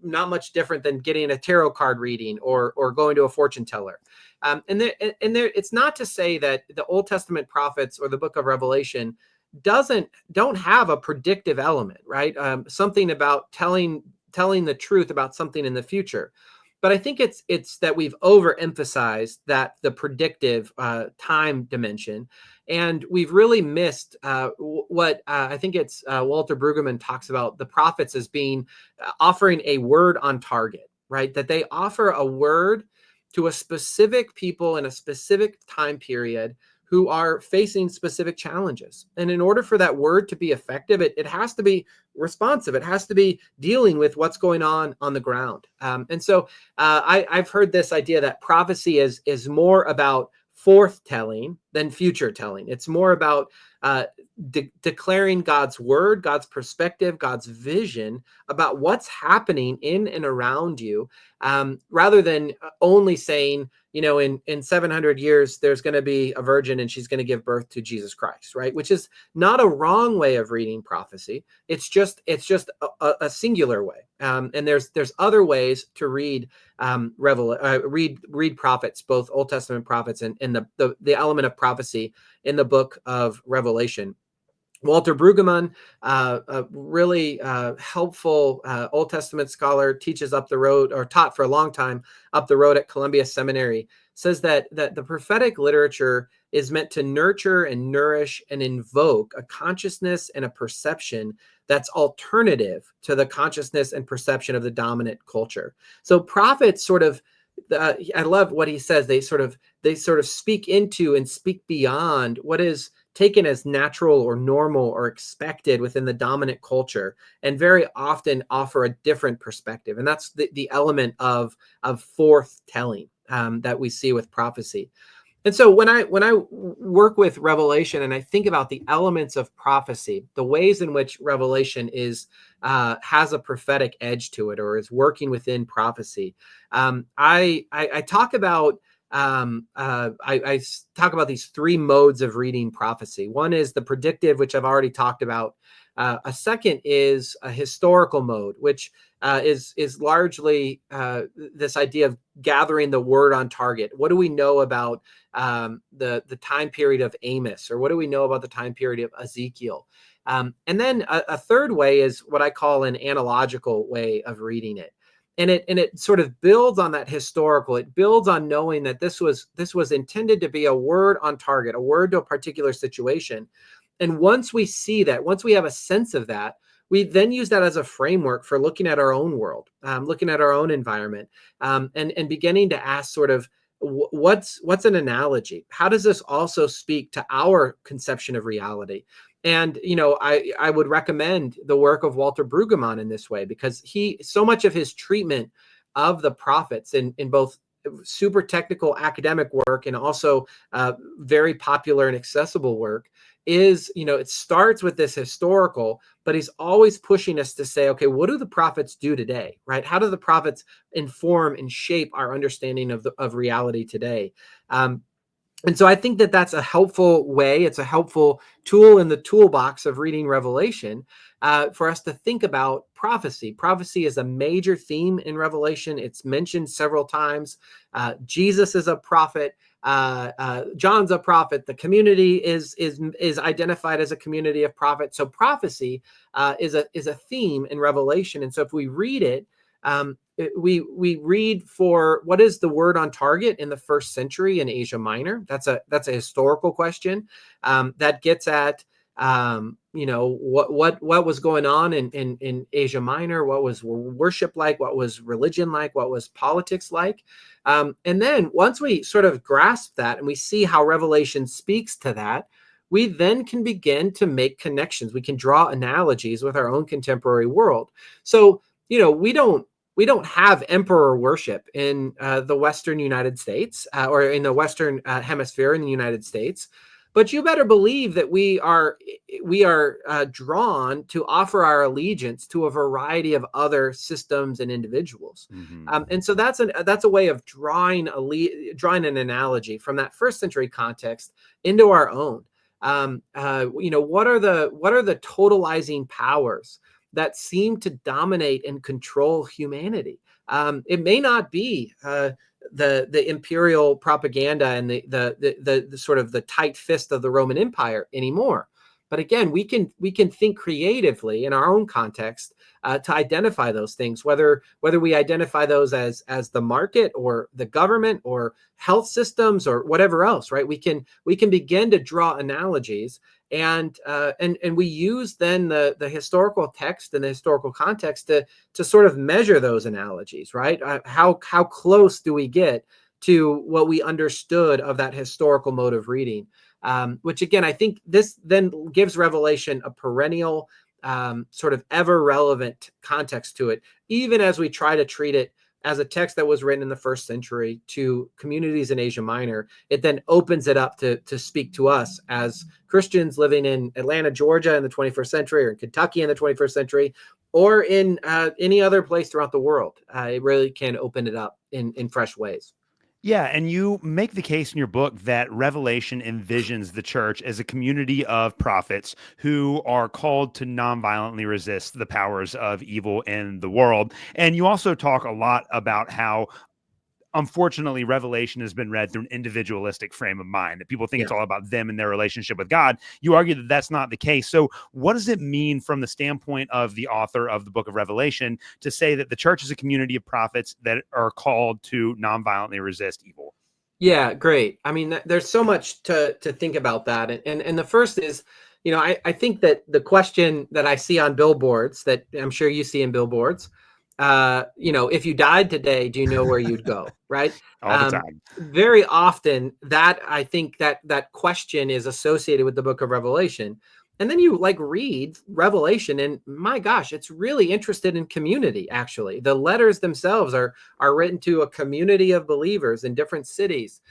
Speaker 2: not much different than getting a tarot card reading or going to a fortune teller. And it's not to say that the Old Testament prophets or the book of Revelation don't have a predictive element, right? Something about telling the truth about something in the future. But I think it's that we've overemphasized the predictive time dimension, and we've really missed what I think it's Walter Brueggemann talks about the prophets as being offering a word on target, right? That they offer a word to a specific people in a specific time period who are facing specific challenges. And in order for that word to be effective, it has to be responsive. It has to be dealing with what's going on the ground. And so I've heard this idea that prophecy is more about forthtelling than future telling. It's more about declaring God's word, God's perspective, God's vision about what's happening in and around you, rather than only saying, in 700 years, there's going to be a virgin and she's going to give birth to Jesus Christ, right? Which is not a wrong way of reading prophecy. It's just a singular way. And there's other ways to read read prophets, both Old Testament prophets and the element of prophecy in the book of Revelation. Walter Brueggemann, a really helpful Old Testament scholar, teaches up the road, or taught for a long time up the road at Columbia Seminary, says that the prophetic literature is meant to nurture and nourish and invoke a consciousness and a perception that's alternative to the consciousness and perception of the dominant culture. So prophets sort of, I love what he says. They sort of speak into and speak beyond what is taken as natural or normal or expected within the dominant culture, and very often offer a different perspective. And that's the element of forthtelling that we see with prophecy. And so when I work with Revelation and I think about the elements of prophecy, the ways in which Revelation has a prophetic edge to it, or is working within prophecy, I talk about I talk about these three modes of reading prophecy. One is the predictive, which I've already talked about. A second is a historical mode, which is largely this idea of gathering the word on target. What do we know about the time period of Amos, or what do we know about the time period of Ezekiel? And then a third way is what I call an analogical way of reading it. And it sort of builds on that historical. It builds on knowing that this was intended to be a word on target, a word to a particular situation. And once we see that, once we have a sense of that, we then use that as a framework for looking at our own world, looking at our own environment, and beginning to ask sort of what's an analogy? How does this also speak to our conception of reality? And, I would recommend the work of Walter Brueggemann in this way, because so much of his treatment of the prophets in both super technical academic work and also very popular and accessible work is, it starts with this historical, but he's always pushing us to say, okay, what do the prophets do today, right? How do the prophets inform and shape our understanding of reality today? And so I think that that's a helpful way. It's a helpful tool in the toolbox of reading Revelation for us to think about prophecy. Prophecy is a major theme in Revelation. It's mentioned several times. Jesus is a prophet. John's a prophet. The community is identified as a community of prophets. So prophecy is a theme in Revelation. And so if we read it, we read for what is the word on target in the first century in Asia Minor. That's a historical question that gets at what was going on in Asia Minor, what was worship like, what was religion like, what was politics like, and then once we sort of grasp that and we see how Revelation speaks to that, we then can begin to make connections. We can draw analogies with our own contemporary world. So we don't have emperor worship in the Western United States or in the Western hemisphere in the United States, but you better believe that we are drawn to offer our allegiance to a variety of other systems and individuals.
Speaker 1: Mm-hmm.
Speaker 2: And so that's a way of drawing an analogy from that first century context into our own. What are the totalizing powers that seem to dominate and control humanity? It may not be the imperial propaganda and the sort of the tight fist of the Roman Empire anymore. But again, we can think creatively in our own context to identify those things, whether we identify those as the market or the government or health systems or whatever else, right? We can begin to draw analogies, and we use then the historical text and the historical context to sort of measure those analogies, right? How close do we get to what we understood of that historical mode of reading? Which again, I think this then gives Revelation a perennial sort of ever relevant context to it, even as we try to treat it as a text that was written in the first century to communities in Asia Minor, it then opens it up to speak to us as Christians living in Atlanta, Georgia in the 21st century, or in Kentucky in the 21st century, or in any other place throughout the world. It really can open it up in fresh ways.
Speaker 1: Yeah, and you make the case in your book that Revelation envisions the church as a community of prophets who are called to nonviolently resist the powers of evil in the world. And you also talk a lot about how, unfortunately, Revelation has been read through an individualistic frame of mind, that people think it's
Speaker 2: Yeah.
Speaker 1: all about them and their relationship with God. You argue that that's not the case. So what does it mean from the standpoint of the author of the book of Revelation to say that the church is a community of prophets that are called to nonviolently resist evil?
Speaker 2: Yeah, great. I mean, there's so much to think about that. And the first is, I think that the question that I see on billboards, that I'm sure you see in billboards, if you died today, do you know where you'd go? Right.
Speaker 1: All the time.
Speaker 2: Very often that I think that question is associated with the book of Revelation. And then you read Revelation, and my gosh, it's really interested in community. Actually, the letters themselves are written to a community of believers in different cities.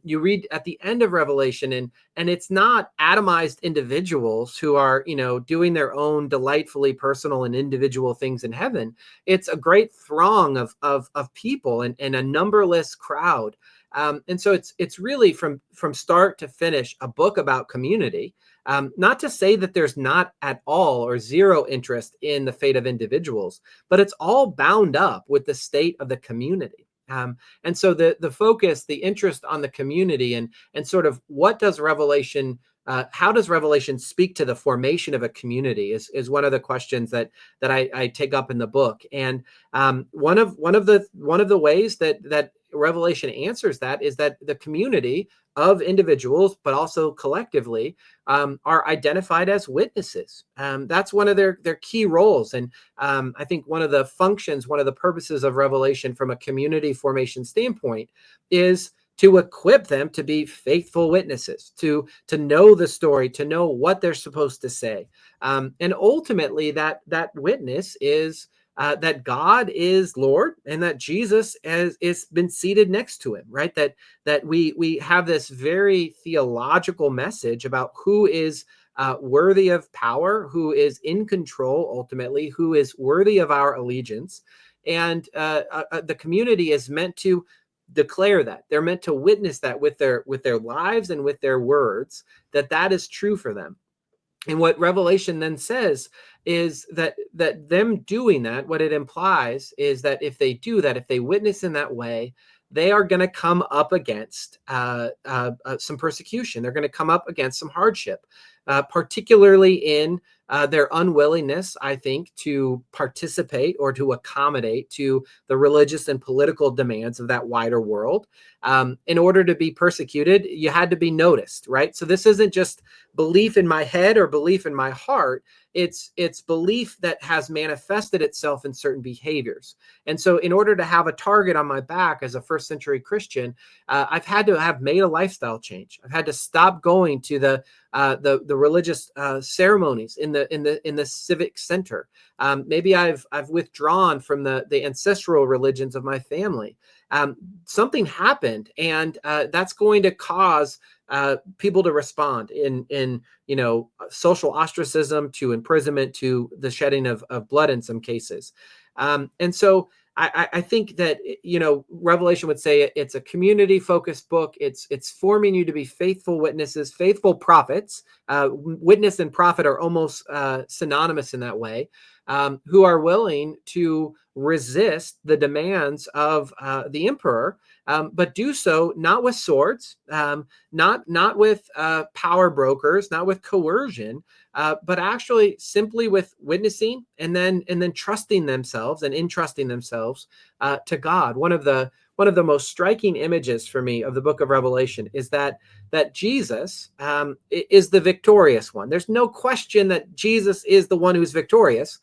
Speaker 2: You read at the end of Revelation, and it's not atomized individuals who are doing their own delightfully personal and individual things in heaven. It's a great throng of people and a numberless crowd. And so it's really from start to finish a book about community. Not to say that there's not at all or zero interest in the fate of individuals, but it's all bound up with the state of the community. And so the focus, the interest on the community, and sort of what does Revelation, how does Revelation speak to the formation of a community is one of the questions that I take up in the book. And one of the ways that Revelation answers that is that the community of individuals, but also collectively, are identified as witnesses. That's one of their key roles. And I think one of the functions, one of the purposes of Revelation from a community formation standpoint is to equip them to be faithful witnesses, to know the story, to know what they're supposed to say. And ultimately, that witness is that God is Lord, and that Jesus is been seated next to him, right? That we have this very theological message about who is worthy of power, who is in control ultimately, who is worthy of our allegiance. And the community is meant to declare that. They're meant to witness that with their lives and with their words, that is true for them. And what Revelation then says is that them doing that, what it implies is that if they do that, if they witness in that way, they are going to come up against some persecution. They're going to come up against some hardship, particularly in their unwillingness, I think, to participate or to accommodate to the religious and political demands of that wider world. In order to be persecuted, you had to be noticed, right? So this isn't just belief in my head or belief in my heart. It's belief that has manifested itself in certain behaviors. And so in order to have a target on my back as a first century Christian, I've had to have made a lifestyle change. I've had to stop going to the religious ceremonies in the civic center. Maybe I've withdrawn from the ancestral religions of my family. Something happened, and that's going to cause people to respond in social ostracism, to imprisonment, to the shedding of blood in some cases. And so I think that Revelation would say it's a community focused book. It's forming you to be faithful witnesses, faithful prophets. Witness and prophet are almost synonymous in that way, who are willing to resist the demands of the emperor, but do so not with swords, not with power brokers, not with coercion, but actually simply with witnessing and then trusting themselves and entrusting themselves to God. One of the most striking images for me of the book of Revelation is that Jesus is the victorious one. There's no question that Jesus is the one who's victorious.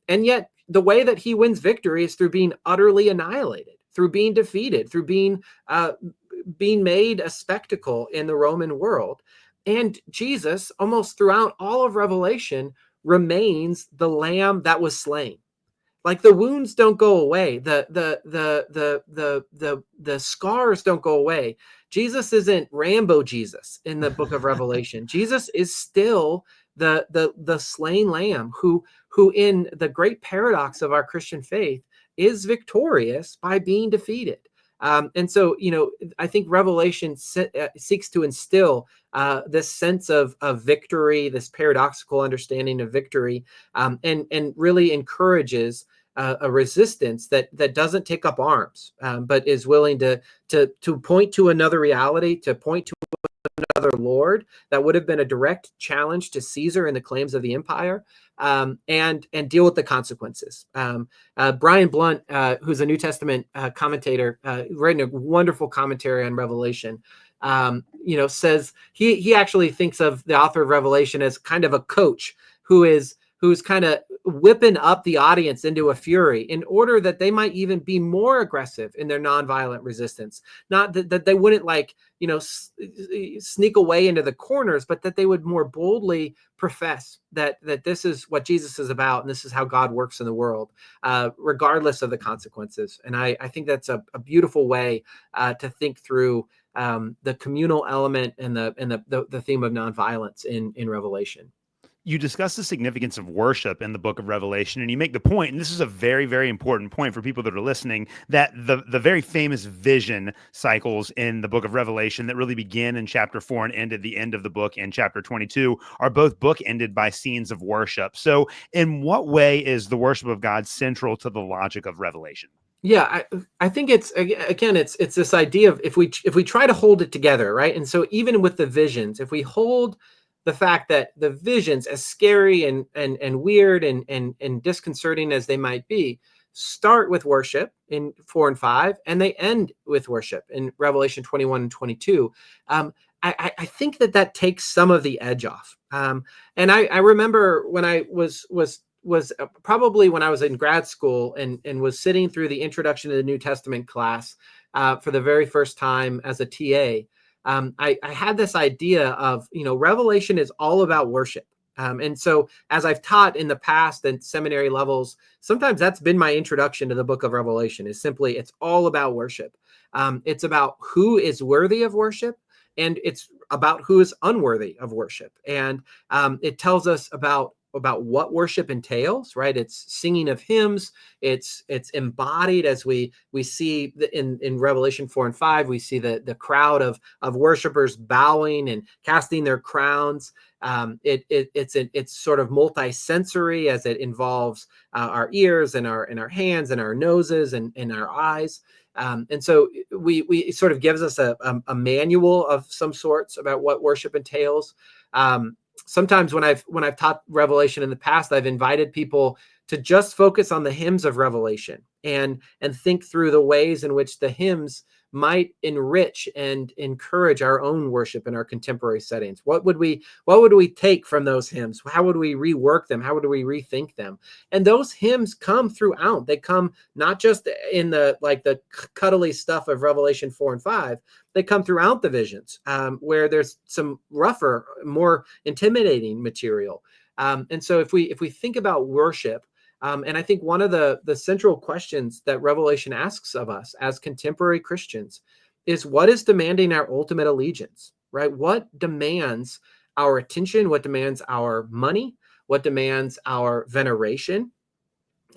Speaker 2: And yet the way that he wins victory is through being utterly annihilated, through being defeated, through being made a spectacle in the Roman world. And Jesus, almost throughout all of Revelation, remains the lamb that was slain. Like the wounds don't go away. The scars don't go away. Jesus isn't Rambo Jesus in the book of Revelation. Jesus is still the slain lamb who in the great paradox of our Christian faith is victorious by being defeated. And so, I think Revelation seeks to instill this sense of victory, this paradoxical understanding of victory, and really encourages a resistance that doesn't take up arms, but is willing to point to another reality, to point to another Lord that would have been a direct challenge to Caesar and the claims of the empire, and deal with the consequences. Brian Blunt, who's a New Testament commentator, writing a wonderful commentary on Revelation, says he actually thinks of the author of Revelation as kind of a coach who's kind of whipping up the audience into a fury in order that they might even be more aggressive in their nonviolent resistance. Not that they wouldn't sneak away into the corners, but that they would more boldly profess that this is what Jesus is about, and this is how God works in the world, regardless of the consequences. And I think that's a beautiful way to think through the communal element and the theme of nonviolence in Revelation.
Speaker 1: You discuss the significance of worship in the book of Revelation, and you make the point, and this is a very, very important point for people that are listening, that the very famous vision cycles in the book of Revelation that really begin in chapter 4 and end at the end of the book in chapter 22 are both bookended by scenes of worship. So in what way is the worship of God central to the logic of Revelation?
Speaker 2: Yeah, I think it's this idea of if we try to hold it together, right? And so even with the visions, if we hold the fact that the visions, as scary and weird and disconcerting as they might be, start with worship in 4 and 5, and they end with worship in Revelation 21 and 22. I think that takes some of the edge off. And I remember when I was probably when I was in grad school and was sitting through the Introduction to the New Testament class for the very first time as a TA. I had this idea of, Revelation is all about worship. And so as I've taught in the past at seminary levels, sometimes that's been my introduction to the book of Revelation, is simply it's all about worship. It's about who is worthy of worship, and it's about who is unworthy of worship. And it tells us about what worship entails, right? It's singing of hymns. It's embodied as we see in Revelation 4 and 5. We see the crowd of worshipers bowing and casting their crowns. It's sort of multi-sensory, as it involves our ears and our hands and our noses and our eyes. And so we sort of gives us a manual of some sorts about what worship entails. Sometimes when I've taught Revelation in the past, I've invited people to just focus on the hymns of Revelation and think through the ways in which the hymns might enrich and encourage our own worship in our contemporary settings. What would we take from those hymns? How would we rework them? How would we rethink them? And those hymns come throughout. They come not just in the cuddly stuff of Revelation 4 and 5. They come throughout the visions, where there's some rougher, more intimidating material. And so if we think about worship, and I think one of the central questions that Revelation asks of us as contemporary Christians is, what is demanding our ultimate allegiance, right? What demands our attention? What demands our money? What demands our veneration?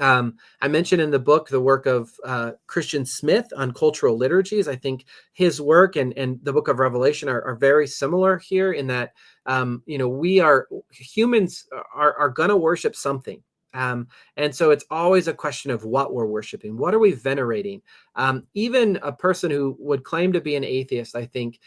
Speaker 2: I mentioned in the book the work of Christian Smith on cultural liturgies. I think his work and the book of Revelation are very similar here in that, humans are going to worship something. And so it's always a question of what we're worshiping. What are we venerating? Even a person who would claim to be an atheist, I think,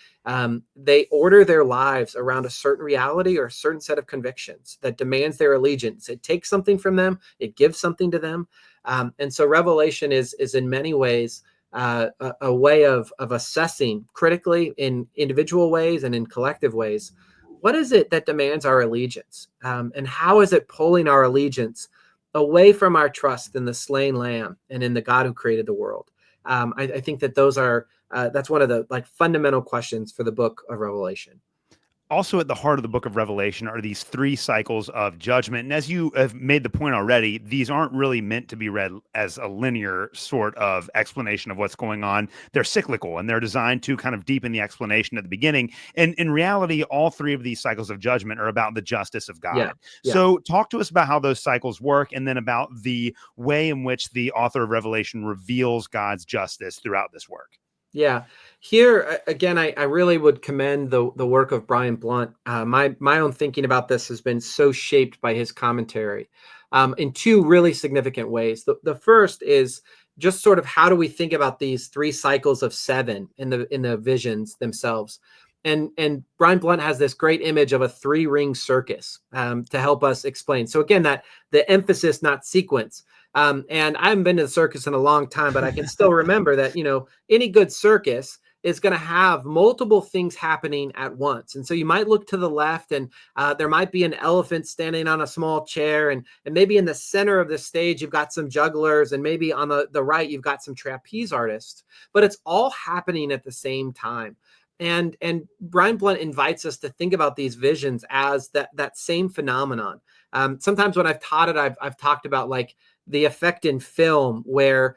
Speaker 2: they order their lives around a certain reality or a certain set of convictions that demands their allegiance. It takes something from them. It gives something to them. And so Revelation is in many ways a way of assessing critically in individual ways and in collective ways. What is it that demands our allegiance? And how is it pulling our allegiance away from our trust in the slain lamb and in the God who created the world? I think that those are that's one of the fundamental questions for the book of Revelation.
Speaker 1: also at the heart of the book of Revelation are these three cycles of judgment. And as you have made the point already, these aren't really meant to be read as a linear sort of explanation of what's going on. They're cyclical, and they're designed to kind of deepen the explanation at the beginning. And in reality, all three of these cycles of judgment are about the justice of God.
Speaker 2: Yeah.
Speaker 1: So talk to us about how those cycles work, and then about the way in which the author of Revelation reveals God's justice throughout this work.
Speaker 2: Yeah. Here again, I really would commend the work of Brian Blunt. My own thinking about this has been so shaped by his commentary in two really significant ways. The first is just sort of how do we think about these three cycles of seven in the visions themselves. And Brian Blunt has this great image of a three-ring circus to help us explain. So again, that the emphasis, not sequence. And I haven't been to the circus in a long time, but I can still remember that, any good circus is going to have multiple things happening at once. And so you might look to the left, and there might be an elephant standing on a small chair. And maybe in the center of the stage, you've got some jugglers. And maybe on the right, you've got some trapeze artists. But it's all happening at the same time. And Brian Blunt invites us to think about these visions as that same phenomenon. Sometimes when I've taught it, I've talked about like the effect in film where,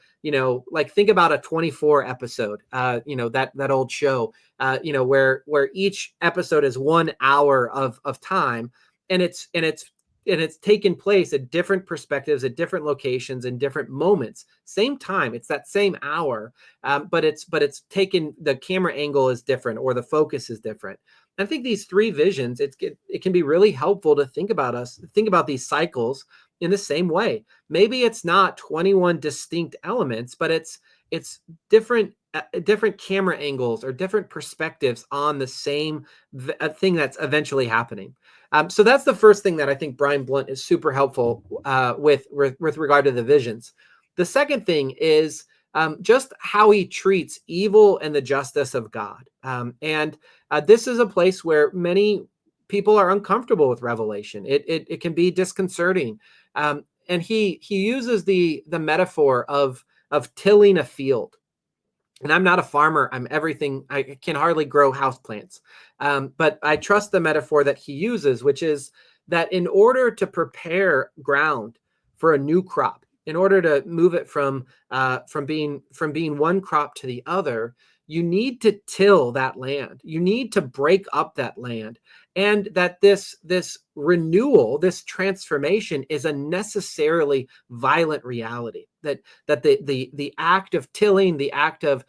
Speaker 2: like think about a 24 episode, that old show, where each episode is 1 hour of time, and it's taken place at different perspectives, at different locations, in different moments, same time. It's that same hour, but it's taken, the camera angle is different, or the focus is different. I think these three visions, it can be really helpful to think about these cycles in the same way. Maybe it's not 21 distinct elements, but it's different camera angles or different perspectives on the same thing that's eventually happening. So that's the first thing that I think Brian Blunt is super helpful with regard to the visions. The second thing is just how he treats evil and the justice of God. And this is a place where many people are uncomfortable with Revelation. It can be disconcerting. And he uses the metaphor of tilling a field. And I'm not a farmer. I'm everything. I can hardly grow houseplants. But I trust the metaphor that he uses, which is that in order to prepare ground for a new crop, in order to move it from being one crop to the other, you need to till that land. You need to break up that land. And that this renewal, this transformation is a necessarily violent reality. That the act of tilling, the act of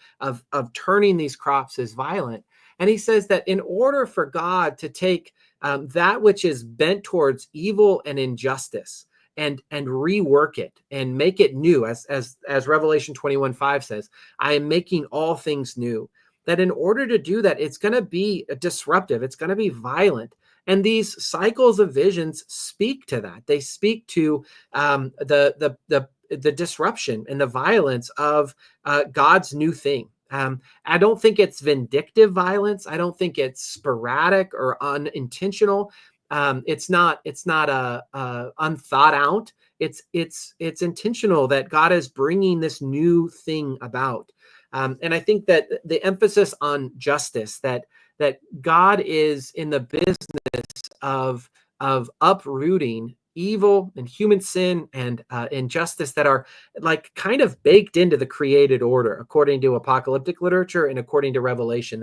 Speaker 2: turning these crops is violent. And he says that in order for God to take that which is bent towards evil and injustice and rework it and make it new, as Revelation 21:5 says, I am making all things new. That in order to do that, it's going to be disruptive. It's going to be violent. And these cycles of visions speak to that. They speak to the disruption and the violence of God's new thing. I don't think it's vindictive violence. I don't think it's sporadic or unintentional. It's not unthought out. It's intentional that God is bringing this new thing about. And I think that the emphasis on justice, that God is in the business of uprooting evil and human sin and injustice that are like kind of baked into the created order, according to apocalyptic literature and according to Revelation,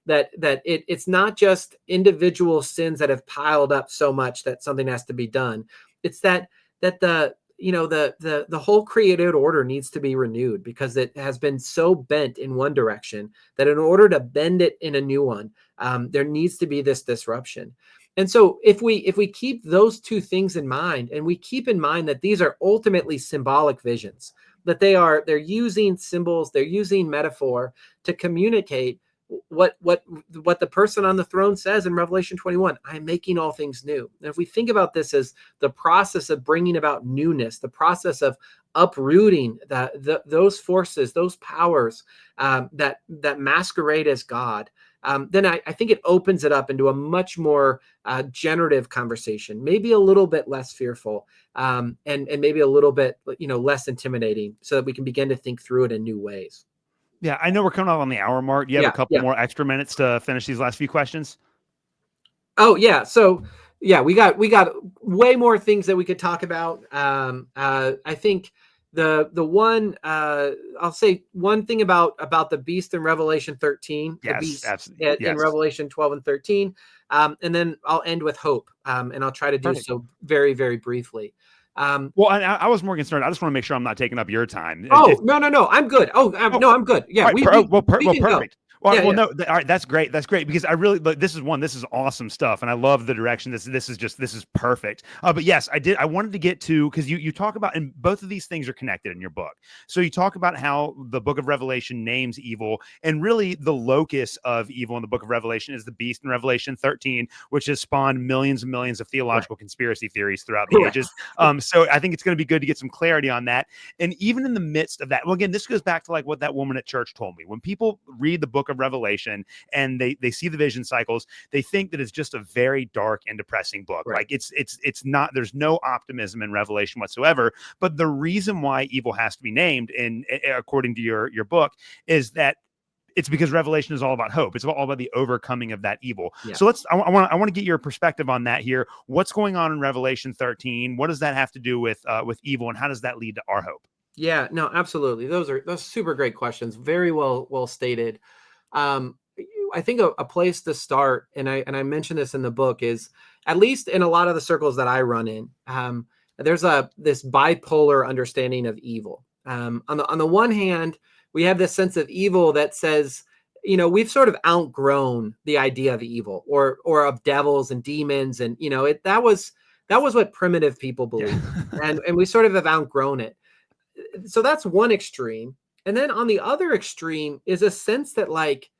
Speaker 2: that it's not just individual sins that have piled up so much that something has to be done. It's that the whole created order needs to be renewed, because it has been so bent in one direction that in order to bend it in a new one, there needs to be this disruption. And so if we keep those two things in mind, and we keep in mind that these are ultimately symbolic visions, that they're using symbols, they're using metaphor to communicate what the person on the throne says in Revelation 21, I'm making all things new. And if we think about this as the process of bringing about newness, the process of uprooting those forces, those powers that masquerade as God, then I think it opens it up into a much more generative conversation, maybe a little bit less fearful, and maybe a little bit less intimidating, so that we can begin to think through it in new ways.
Speaker 1: Yeah, I know we're coming up on the hour mark. Do you have a couple more extra minutes to finish these last few questions?
Speaker 2: Oh yeah. So yeah, we got way more things that we could talk about. I think the one I'll say one thing about the beast in Revelation 13, the
Speaker 1: Yes,
Speaker 2: beast
Speaker 1: absolutely.
Speaker 2: in
Speaker 1: Yes.
Speaker 2: Revelation 12 and 13, and then I'll end with hope, and I'll try to do
Speaker 1: Perfect.
Speaker 2: so very very briefly.
Speaker 1: Well, I was more concerned. I just want to make sure I'm not taking up your time.
Speaker 2: Oh no, I'm good. Oh
Speaker 1: Oh,
Speaker 2: no, I'm good. Yeah,
Speaker 1: all right.
Speaker 2: we
Speaker 1: Well,
Speaker 2: can go.
Speaker 1: perfect. Well,
Speaker 2: Yeah,
Speaker 1: well,
Speaker 2: yeah.
Speaker 1: no. All right. That's great. That's great because I really. But this is awesome stuff, and I love the direction. This is perfect. But yes, I did. I wanted to get to because you talk about, and both of these things are connected in your book. So you talk about how the Book of Revelation names evil, and really the locus of evil in the Book of Revelation is the beast in Revelation 13, which has spawned millions and millions of
Speaker 2: Right.
Speaker 1: theological conspiracy theories throughout the
Speaker 2: Correct.
Speaker 1: ages. So I think it's going to be good to get some clarity on that. And even in the midst of that, well, again, this goes back to like what that woman at church told me. When people read the Book of Revelation and they see the vision cycles, they think that it's just a very dark and depressing book.
Speaker 2: Right.
Speaker 1: Like it's not. There's no optimism in Revelation whatsoever. But the reason why evil has to be named, in according to your book, is that it's because Revelation is all about hope. It's all about the overcoming of that evil.
Speaker 2: Yeah.
Speaker 1: So I want to get your perspective on that here. What's going on in Revelation 13? What does that have to do with evil, and how does that lead to our hope?
Speaker 2: Yeah, no, absolutely. Those super great questions. Very well stated. Um, I think a place to start, and I mentioned this in the book, is at least in a lot of the circles that I run in, there's this bipolar understanding of evil. On the one hand, we have this sense of evil that says, we've sort of outgrown the idea of evil or of devils and demons, and that was what primitive people
Speaker 1: Yeah.
Speaker 2: believed, and we sort of have outgrown it. So that's one extreme. And then on the other extreme is a sense that like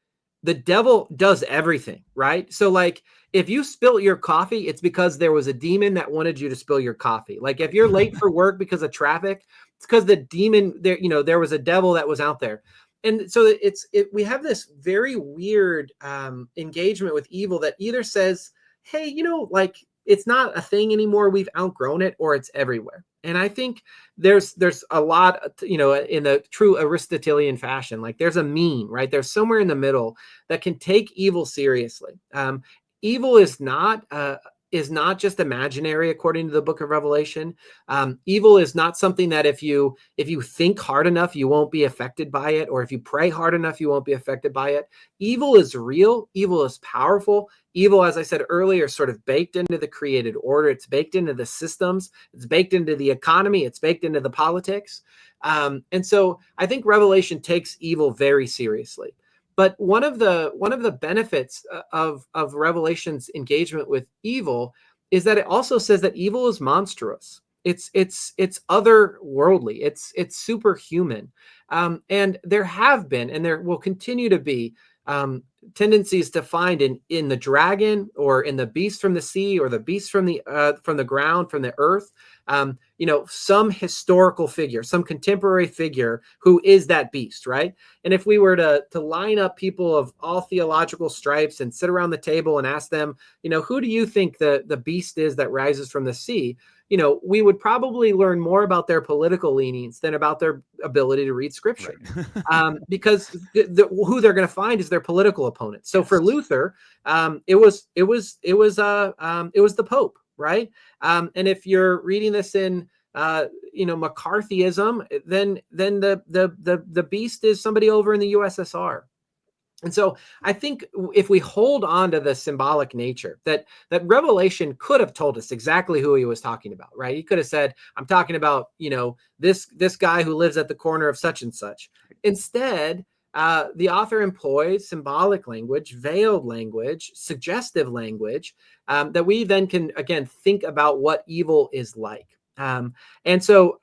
Speaker 2: the devil does everything, right? So like if you spilt your coffee, it's because there was a demon that wanted you to spill your coffee. Like if you're late for work because of traffic, it's because the demon there, there was a devil that was out there. And so we have this very weird engagement with evil that either says, hey, like it's not a thing anymore, we've outgrown it, or it's everywhere. And I think there's a lot, in the true Aristotelian fashion, like there's a mean, right? There's somewhere in the middle that can take evil seriously. Evil is not just imaginary, according to the Book of Revelation. Evil is not something that if you think hard enough, you won't be affected by it, or if you pray hard enough, you won't be affected by it. Evil is real. Evil is powerful. Evil, as I said earlier, is sort of baked into the created order. It's baked into the systems. It's baked into the economy. It's baked into the politics. And so I think Revelation takes evil very seriously. But one of the benefits of Revelation's engagement with evil is that it also says that evil is monstrous. It's otherworldly. It's superhuman, and there have been, and there will continue to be, tendencies to find in the dragon, or in the beast from the sea, or the beast from the ground, from the earth, some historical figure, some contemporary figure who is that beast, right? And if we were to line up people of all theological stripes and sit around the table and ask them, who do you think the beast is that rises from the sea? We would probably learn more about their political leanings than about their ability to read scripture.
Speaker 1: Right.
Speaker 2: Because who they're going to find is their political opponent. So for
Speaker 1: Yes.
Speaker 2: Luther, it was the Pope, right? And if you're reading this in McCarthyism, then the beast is somebody over in the USSR. And so I think if we hold on to the symbolic nature, that Revelation could have told us exactly who he was talking about, right? He could have said, I'm talking about, this guy who lives at the corner of such and such. Instead, the author employs symbolic language, veiled language, suggestive language, that we then can, again, think about what evil is like. And so,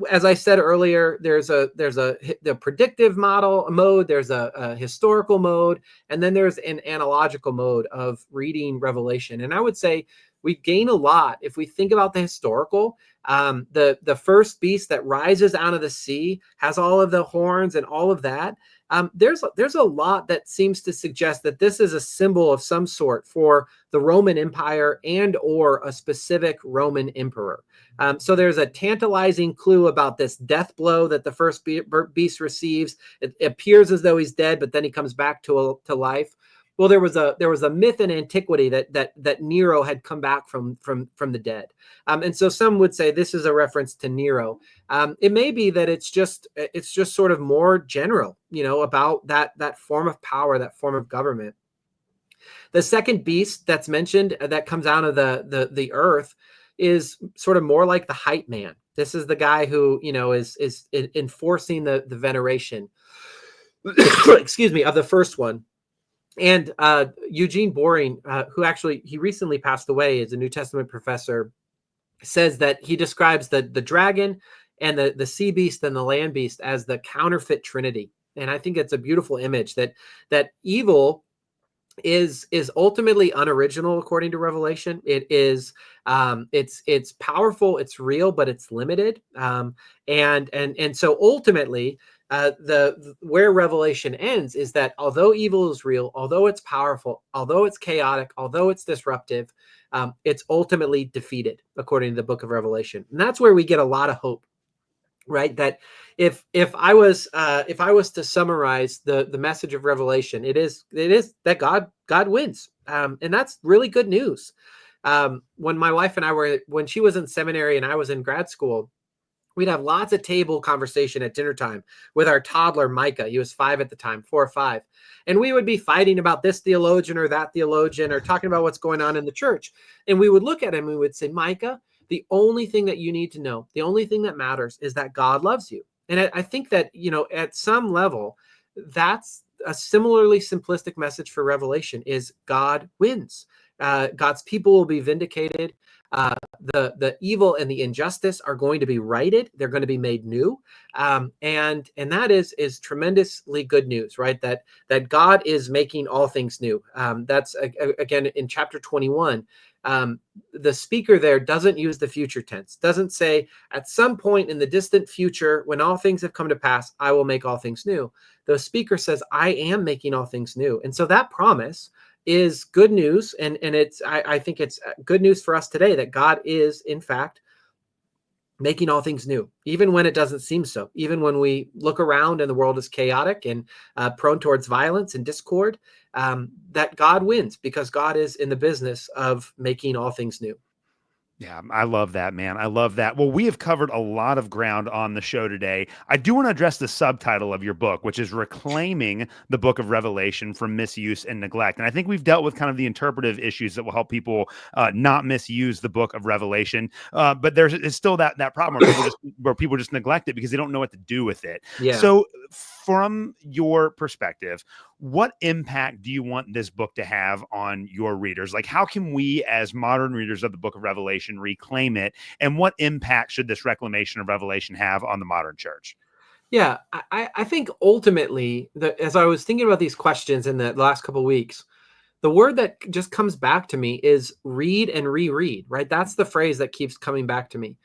Speaker 2: as I said earlier, there's the predictive mode, there's a historical mode, and then there's an analogical mode of reading Revelation. And I would say we gain a lot if we think about the historical. The first beast that rises out of the sea has all of the horns and all of that. There's a lot that seems to suggest that this is a symbol of some sort for the Roman Empire and or a specific Roman emperor. So there's a tantalizing clue about this death blow that the first beast receives. It appears as though he's dead, but then he comes back to life. Well, there was a myth in antiquity that Nero had come back from the dead, and so some would say this is a reference to Nero. It may be that it's just sort of more general, about that form of power, that form of government. The second beast that's mentioned that comes out of the earth is sort of more like the hype man. This is the guy who is enforcing the veneration, excuse me, of the first one. And Eugene Boring, who actually he recently passed away, is a New Testament professor, says that he describes the dragon and the sea beast and the land beast as the counterfeit trinity. And I think it's a beautiful image that evil is ultimately unoriginal according to Revelation. It is it's powerful, it's real, but it's limited. And so ultimately, where Revelation ends is that although evil is real, although it's powerful, although it's chaotic, although it's disruptive, it's ultimately defeated according to the book of Revelation. And that's where we get a lot of hope, right? That if I was to summarize the message of Revelation, it is that God wins, and that's really good news. When my wife and I when she was in seminary and I was in grad school, we'd have lots of table conversation at dinner time with our toddler Micah. He was 5 at the time, 4 or 5, and we would be fighting about this theologian or that theologian, or talking about what's going on in the church. And we would look at him and we would say, Micah, the only thing that you need to know, the only thing that matters is that God loves you. And I think that, at some level, that's a similarly simplistic message for Revelation: is God wins. God's people will be vindicated. The evil and the injustice are going to be righted. They're going to be made new. And that is tremendously good news, right? That God is making all things new. That's again in chapter 21. The speaker there doesn't use the future tense, doesn't say at some point in the distant future, when all things have come to pass, I will make all things new. The speaker says, I am making all things new. And so that promise is good news. And I think it's good news for us today that God is, in fact, making all things new, even when it doesn't seem so, even when we look around and the world is chaotic and prone towards violence and discord, that God wins because God is in the business of making all things new.
Speaker 1: Yeah, I love that, man. I love that. Well, we have covered a lot of ground on the show today. I do want to address the subtitle of your book, which is Reclaiming the Book of Revelation from Misuse and Neglect. And I think we've dealt with kind of the interpretive issues that will help people not misuse the book of Revelation. But there's still that problem where people just neglect it because they don't know what to do with it.
Speaker 2: Yeah.
Speaker 1: So from your perspective, what impact do you want this book to have on your readers? Like, how can we as modern readers of the book of Revelation reclaim it? And what impact should this reclamation of Revelation have on the modern church?
Speaker 2: Yeah, I think ultimately, as I was thinking about these questions in the last couple of weeks, the word that just comes back to me is read and reread, right? That's the phrase that keeps coming back to me.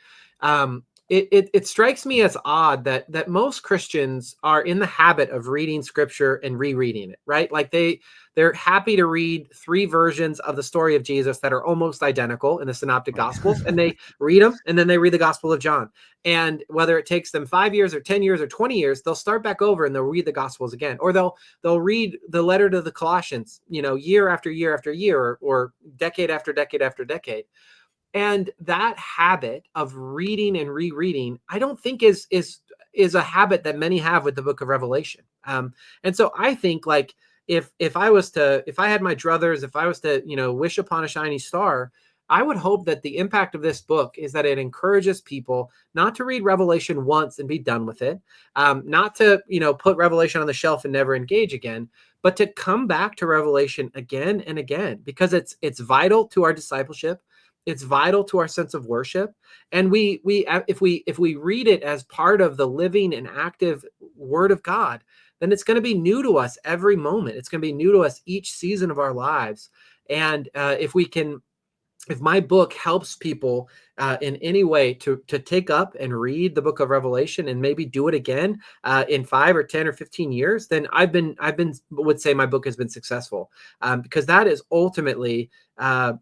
Speaker 2: It strikes me as odd that most Christians are in the habit of reading scripture and rereading it, right? Like they're happy to read 3 versions of the story of Jesus that are almost identical in the synoptic gospels, and they read them, and then they read the Gospel of John. And whether it takes them 5 years or 10 years or 20 years, they'll start back over and they'll read the Gospels again, or they'll read the letter to the Colossians, year after year after year, or decade after decade after decade. And that habit of reading and rereading, I don't think is a habit that many have with the book of Revelation. And so I think, like, if I had my druthers, if I was to, wish upon a shiny star, I would hope that the impact of this book is that it encourages people not to read Revelation once and be done with it, not to, put Revelation on the shelf and never engage again, but to come back to Revelation again and again, because it's vital to our discipleship. It's vital to our sense of worship. And if we read it as part of the living and active Word of God, then it's going to be new to us every moment. It's going to be new to us each season of our lives. And if my book helps people in any way to take up and read the book of Revelation and maybe do it again in 5 or 10 or 15 years, then I would say my book has been successful, because that is ultimately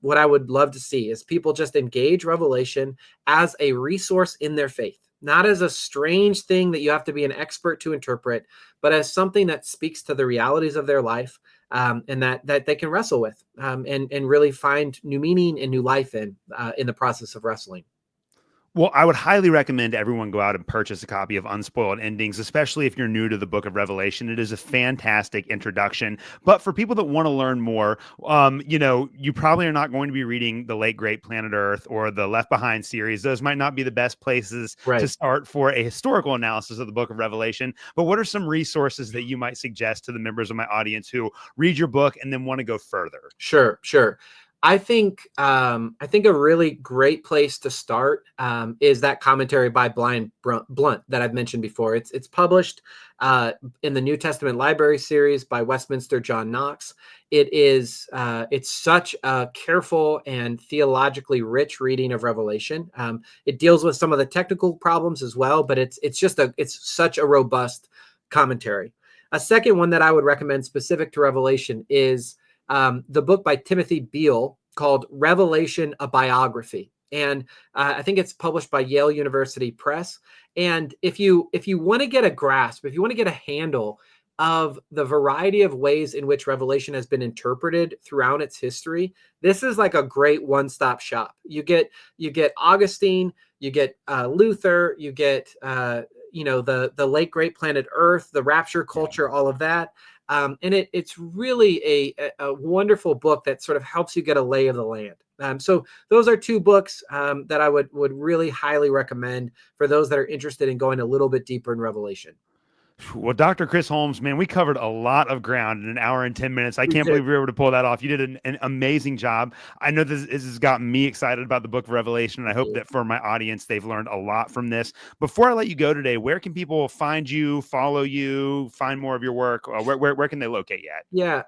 Speaker 2: what I would love to see, is people just engage Revelation as a resource in their faith, not as a strange thing that you have to be an expert to interpret, but as something that speaks to the realities of their life, and that they can wrestle with, and really find new meaning and new life in the process of wrestling.
Speaker 1: Well, I would highly recommend everyone go out and purchase a copy of Unspoiled Endings, especially if you're new to the book of Revelation. It is a fantastic introduction. But for people that want to learn more, you probably are not going to be reading the late great Planet Earth or the Left Behind series. Those might not be the best places to
Speaker 2: Right.
Speaker 1: start for a historical analysis of the book of Revelation. But what are some resources that you might suggest to the members of my audience who read your book and then want to go further?
Speaker 2: Sure. I think a really great place to start is that commentary by Blind Blunt that I've mentioned before. It's published in the New Testament Library series by Westminster John Knox. It's such a careful and theologically rich reading of Revelation. It deals with some of the technical problems as well, but it's such a robust commentary. A second one that I would recommend specific to Revelation is the book by Timothy Beale called Revelation, a Biography. And I think it's published by Yale University Press. And if you want to get a grasp, if you want to get a handle of the variety of ways in which Revelation has been interpreted throughout its history, this is like a great one-stop shop. You get Augustine, you get Luther, you get the late great Planet Earth, the rapture culture, all of that. And it's really a wonderful book that sort of helps you get a lay of the land. So those are two books that I would really highly recommend for those that are interested in going a little bit deeper in Revelation.
Speaker 1: Well, Dr. Chris Holmes, man, we covered a lot of ground in an hour and 10 minutes. I
Speaker 2: We
Speaker 1: can't
Speaker 2: did.
Speaker 1: believe we were able to pull that off. You did an amazing job. I know this has gotten me excited about the book of Revelation, and I hope that for my audience, they've learned a lot from this. Before I let you go today, where can people find you, follow you, find more of your work? Where can they locate you at?
Speaker 2: Yeah.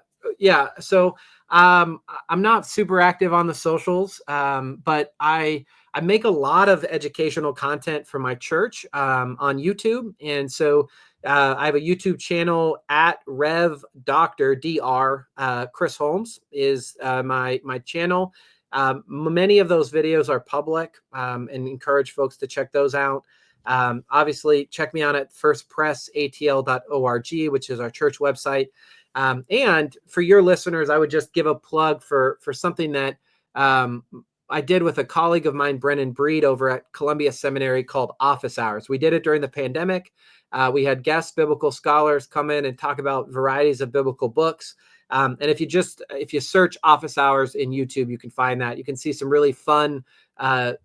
Speaker 2: So I'm not super active on the socials, but I make a lot of educational content for my church on YouTube, and so I have a YouTube channel at Rev Doctor Dr. Chris Holmes is my channel. Many of those videos are public, and encourage folks to check those out. Obviously, check me out at firstpressatl.org, which is our church website. And for your listeners, I would just give a plug for something that I did with a colleague of mine, Brennan Breed, over at Columbia Seminary called Office Hours. We did it during the pandemic. We had guest biblical scholars come in and talk about varieties of biblical books. And if you search Office Hours in YouTube, you can find that. You can see some really fun, higher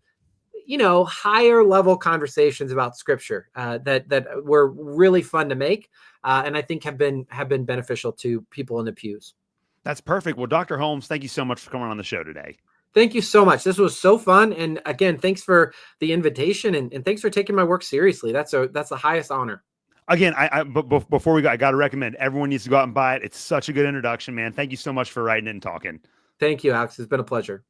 Speaker 2: level conversations about Scripture that were really fun to make, and I think have been beneficial to people in the pews.
Speaker 1: That's perfect. Well, Dr. Holmes, thank you so much for coming on the show today.
Speaker 2: Thank you so much. This was so fun. And again, thanks for the invitation, and thanks for taking my work seriously. That's the highest honor.
Speaker 1: Again, before we go, I got to recommend everyone needs to go out and buy it. It's such a good introduction, man. Thank you so much for writing it and talking.
Speaker 2: Thank you, Alex. It's been a pleasure.